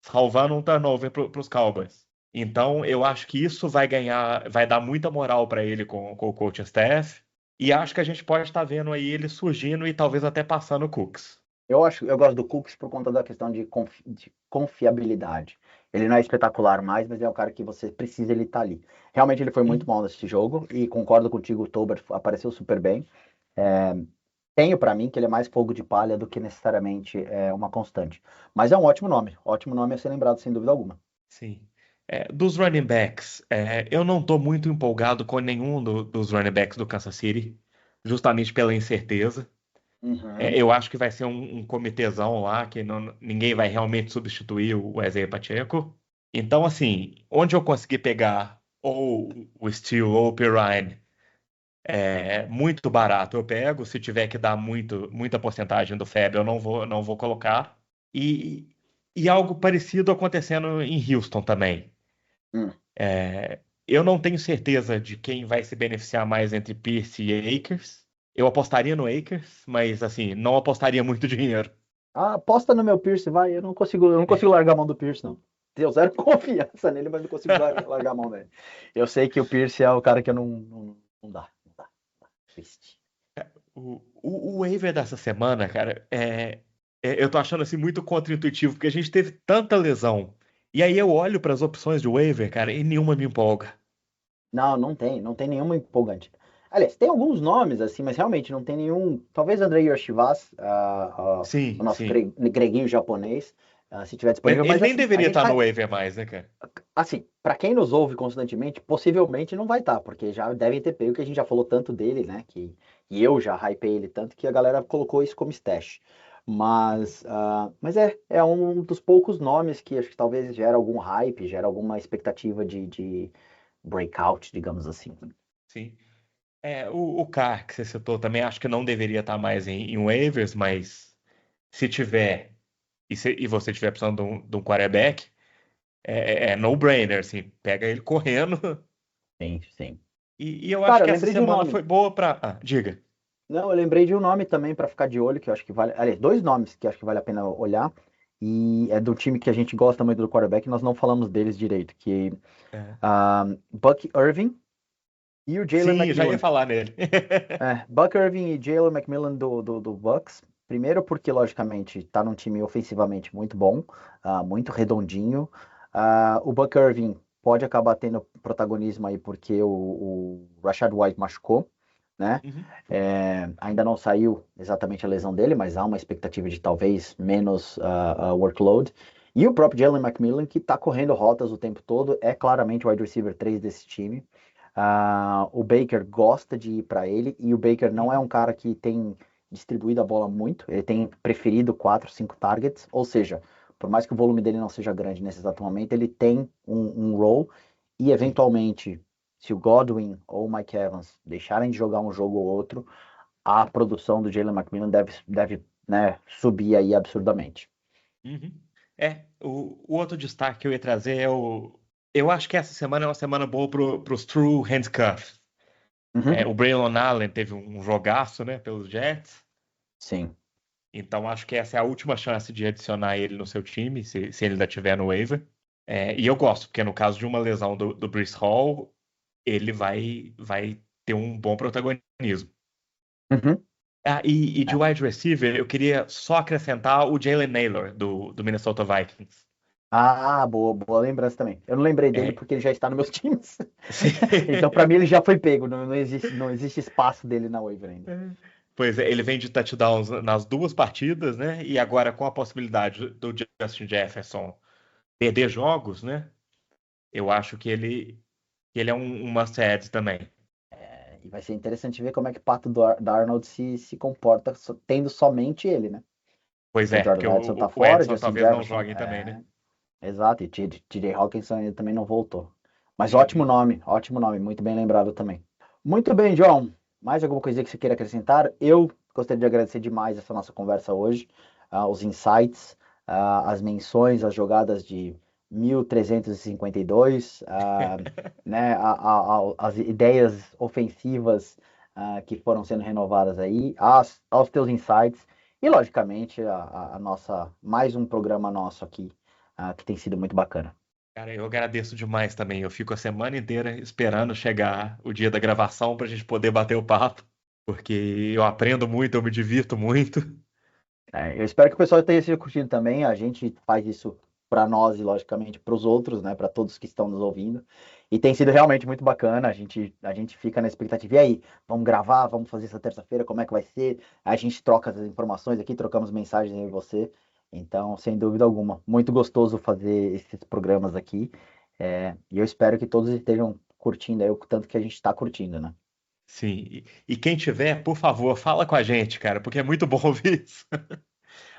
salvando um turnover para os Cowboys. Então, eu acho que isso vai ganhar, vai dar muita moral para ele com o coaching staff. E acho que a gente pode estar vendo aí ele surgindo e talvez até passando o Cooks. Eu gosto do Cooks por conta da questão de confiabilidade. Ele não é espetacular mais, mas é um cara que você precisa ele estar ali. Realmente ele foi muito Uhum. mal nesse jogo e concordo contigo, o Tolbert apareceu super bem. É, tenho para mim que ele é mais fogo de palha do que necessariamente uma constante. Mas é um ótimo nome a ser lembrado sem dúvida alguma. Sim. Dos running backs, eu não estou muito empolgado com nenhum dos running backs do Kansas City, justamente pela incerteza. Uhum. Eu acho que vai ser um comitêzão lá, que ninguém vai realmente substituir o Wesley Pacheco. Então, assim, onde eu conseguir pegar ou o Steele ou o Pirine muito barato, eu pego. Se tiver que dar muita porcentagem do FAB, eu não vou colocar. E, e algo parecido acontecendo em Houston também. Hum. Eu não tenho certeza de quem vai se beneficiar mais entre Pierce e Akers. Eu apostaria no Akers, mas assim, não apostaria muito dinheiro. Aposta no meu Pierce, vai. Eu não consigo largar a mão do Pierce, não. Tenho zero confiança nele, mas não consigo largar a mão dele. Eu sei que o Pierce é o cara que eu não dá, não dá. Triste. O waiver dessa semana, cara, eu tô achando assim muito contra-intuitivo, porque a gente teve tanta lesão. E aí eu olho para as opções de waiver, cara, e nenhuma me empolga. Não, não tem nenhuma empolgante. Aliás, tem alguns nomes, assim, mas realmente não tem nenhum. Talvez Andrei Yoshivas, o Sim, nosso sim. greguinho japonês, se tiver Mas disponível. ele Mas nem assim, a deveria gente estar no waiver mais, né, cara? assim, para quem nos ouve constantemente, possivelmente não vai estar, porque já devem ter pego que a gente já falou tanto dele, né? E eu já hypei ele tanto que a galera colocou isso como stash. Mas é um dos poucos nomes que acho que talvez gera algum hype, gera alguma expectativa de breakout, digamos assim. Sim. O Carr, que você citou, também acho que não deveria estar mais em waivers, mas se tiver, e você tiver precisando de um quarterback, é no-brainer, assim, pega ele correndo. Sim, sim. E eu acho Cara, eu que essa lembrei de um semana nome. foi boa para. Diga. Não, eu lembrei de um nome também para ficar de olho, que eu acho que vale. Aliás, dois nomes que eu acho que vale a pena olhar. E é do time que a gente gosta muito do quarterback, nós não falamos deles direito, que É. Buck Irving e o Jalen Sim, eu já ia McMillan. falar nele. Buck Irving e Jalen McMillan do Bucks. Primeiro porque, logicamente, tá num time ofensivamente muito bom, muito redondinho. O Buck Irving pode acabar tendo protagonismo aí porque o Rashad White machucou, né? Uhum. Ainda não saiu exatamente a lesão dele, mas há uma expectativa de talvez menos workload. E o próprio Jalen McMillan, que está correndo rotas o tempo todo, é claramente o wide receiver 3 desse time. O Baker gosta de ir para ele, e o Baker não é um Uhum. cara que tem distribuído a bola muito, ele tem preferido 4, 5 targets, ou seja, por mais que o volume dele não seja grande nesse exato momento, ele tem um role, e Sim. eventualmente, se o Godwin ou o Mike Evans deixarem de jogar um jogo ou outro, a produção do Jalen McMillan deve né, subir aí absurdamente. Uhum. O outro destaque que eu ia trazer é o. Eu acho que essa semana é uma semana boa para os true handcuffs. Uhum. O Braylon Allen teve um jogaço, né, pelos Jets. Sim. Então acho que essa é a última chance de adicionar ele no seu time, se ele ainda tiver no waiver. E eu gosto, porque no caso de uma lesão do Breece Hall, ele vai ter um bom protagonismo. Uhum. E de É. wide receiver, eu queria só acrescentar o Jalen Naylor, do Minnesota Vikings. Boa, boa lembrança também. Eu não lembrei dele É, porque ele já está nos meus times. sim. Então, para mim, ele já foi pego. Não existe espaço dele na waiver ainda. Pois é, ele vem de touchdowns nas duas partidas, né? E agora com a possibilidade do Justin Jefferson perder jogos, né? Eu acho que ele é um must-add também. E vai ser interessante ver como é que o Pato Darnold se comporta tendo somente ele, né? Pois Porque o é, porque Jordan o, Edson tá o o fora, Edson Justin talvez não Jefferson, jogue também, né? exato, e TJ Hawkinson ainda também não voltou. Mas Uhum. ótimo nome, muito bem lembrado também. Muito bem, John. Mais alguma coisa que você queira acrescentar? Eu gostaria de agradecer demais essa nossa conversa hoje, os insights, as menções, as jogadas de 1352, né, as ideias ofensivas que foram sendo renovadas aí, aos teus insights e, logicamente, a nossa mais um programa nosso aqui, que tem sido muito bacana. Cara, eu agradeço demais também. Eu fico a semana inteira esperando chegar o dia da gravação para a gente poder bater o papo, porque eu aprendo muito, eu me divirto muito. Eu espero que o pessoal tenha sido curtindo também. A gente faz isso para nós e, logicamente, para os outros, né? Para todos que estão nos ouvindo. E tem sido realmente muito bacana. A gente fica na expectativa. E aí, vamos gravar? Vamos fazer essa terça-feira? Como é que vai ser? A gente troca as informações aqui, trocamos mensagens aí você. Então, sem dúvida alguma, muito gostoso fazer esses programas aqui. E eu espero que todos estejam curtindo aí o tanto que a gente está curtindo, né? Sim, e quem tiver, por favor, fala com a gente, cara, porque é muito bom ouvir isso.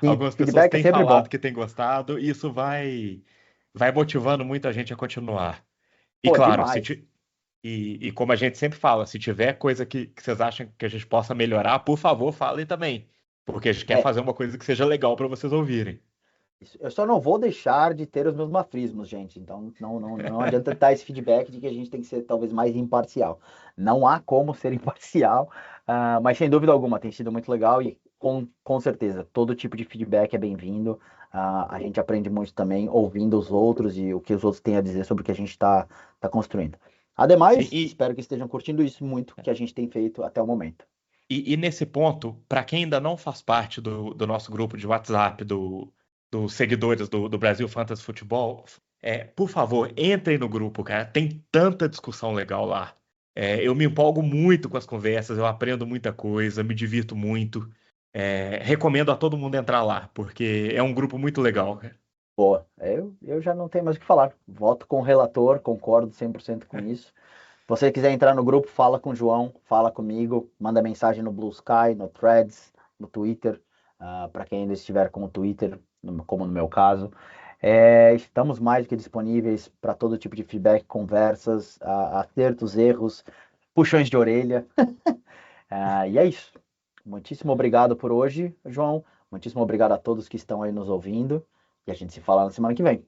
Sim, Algumas pessoas feedback é têm sempre falado bom. que têm gostado, e isso vai motivando muita gente a continuar. E Pô, claro, demais. e como a gente sempre fala, se tiver coisa que vocês acham que a gente possa melhorar, por favor, falem também. Porque a gente quer É, fazer uma coisa que seja legal para vocês ouvirem. eu só não vou deixar de ter os meus mafrismos, gente. Então não adianta dar esse feedback de que a gente tem que ser talvez mais imparcial. Não há como ser imparcial, mas sem dúvida alguma tem sido muito legal e com certeza todo tipo de feedback é bem-vindo. A gente aprende muito também ouvindo os outros e o que os outros têm a dizer sobre o que a gente está construindo. Sim, Ademais, espero que estejam curtindo isso muito que a gente tem feito até o momento. e nesse ponto, para quem ainda não faz parte do nosso grupo de WhatsApp, dos seguidores do Brasil Fantasy Futebol, por favor, entrem no grupo, cara. Tem tanta discussão legal lá. Eu me empolgo muito com as conversas, eu aprendo muita coisa, me divirto muito. Recomendo a todo mundo entrar lá, porque é um grupo muito legal, cara. Boa, eu já não tenho mais o que falar. Voto com o relator, concordo 100% com isso. Se você quiser entrar no grupo, fala com o João, fala comigo, manda mensagem no Blue Sky, no Threads, no Twitter, para quem ainda estiver com o Twitter, como no meu caso. Estamos mais do que disponíveis para todo tipo de feedback, conversas, acertos, erros. puxões de orelha. E é isso. Muitíssimo obrigado por hoje, João. Muitíssimo obrigado a todos que estão aí nos ouvindo. E a gente se fala na semana que vem.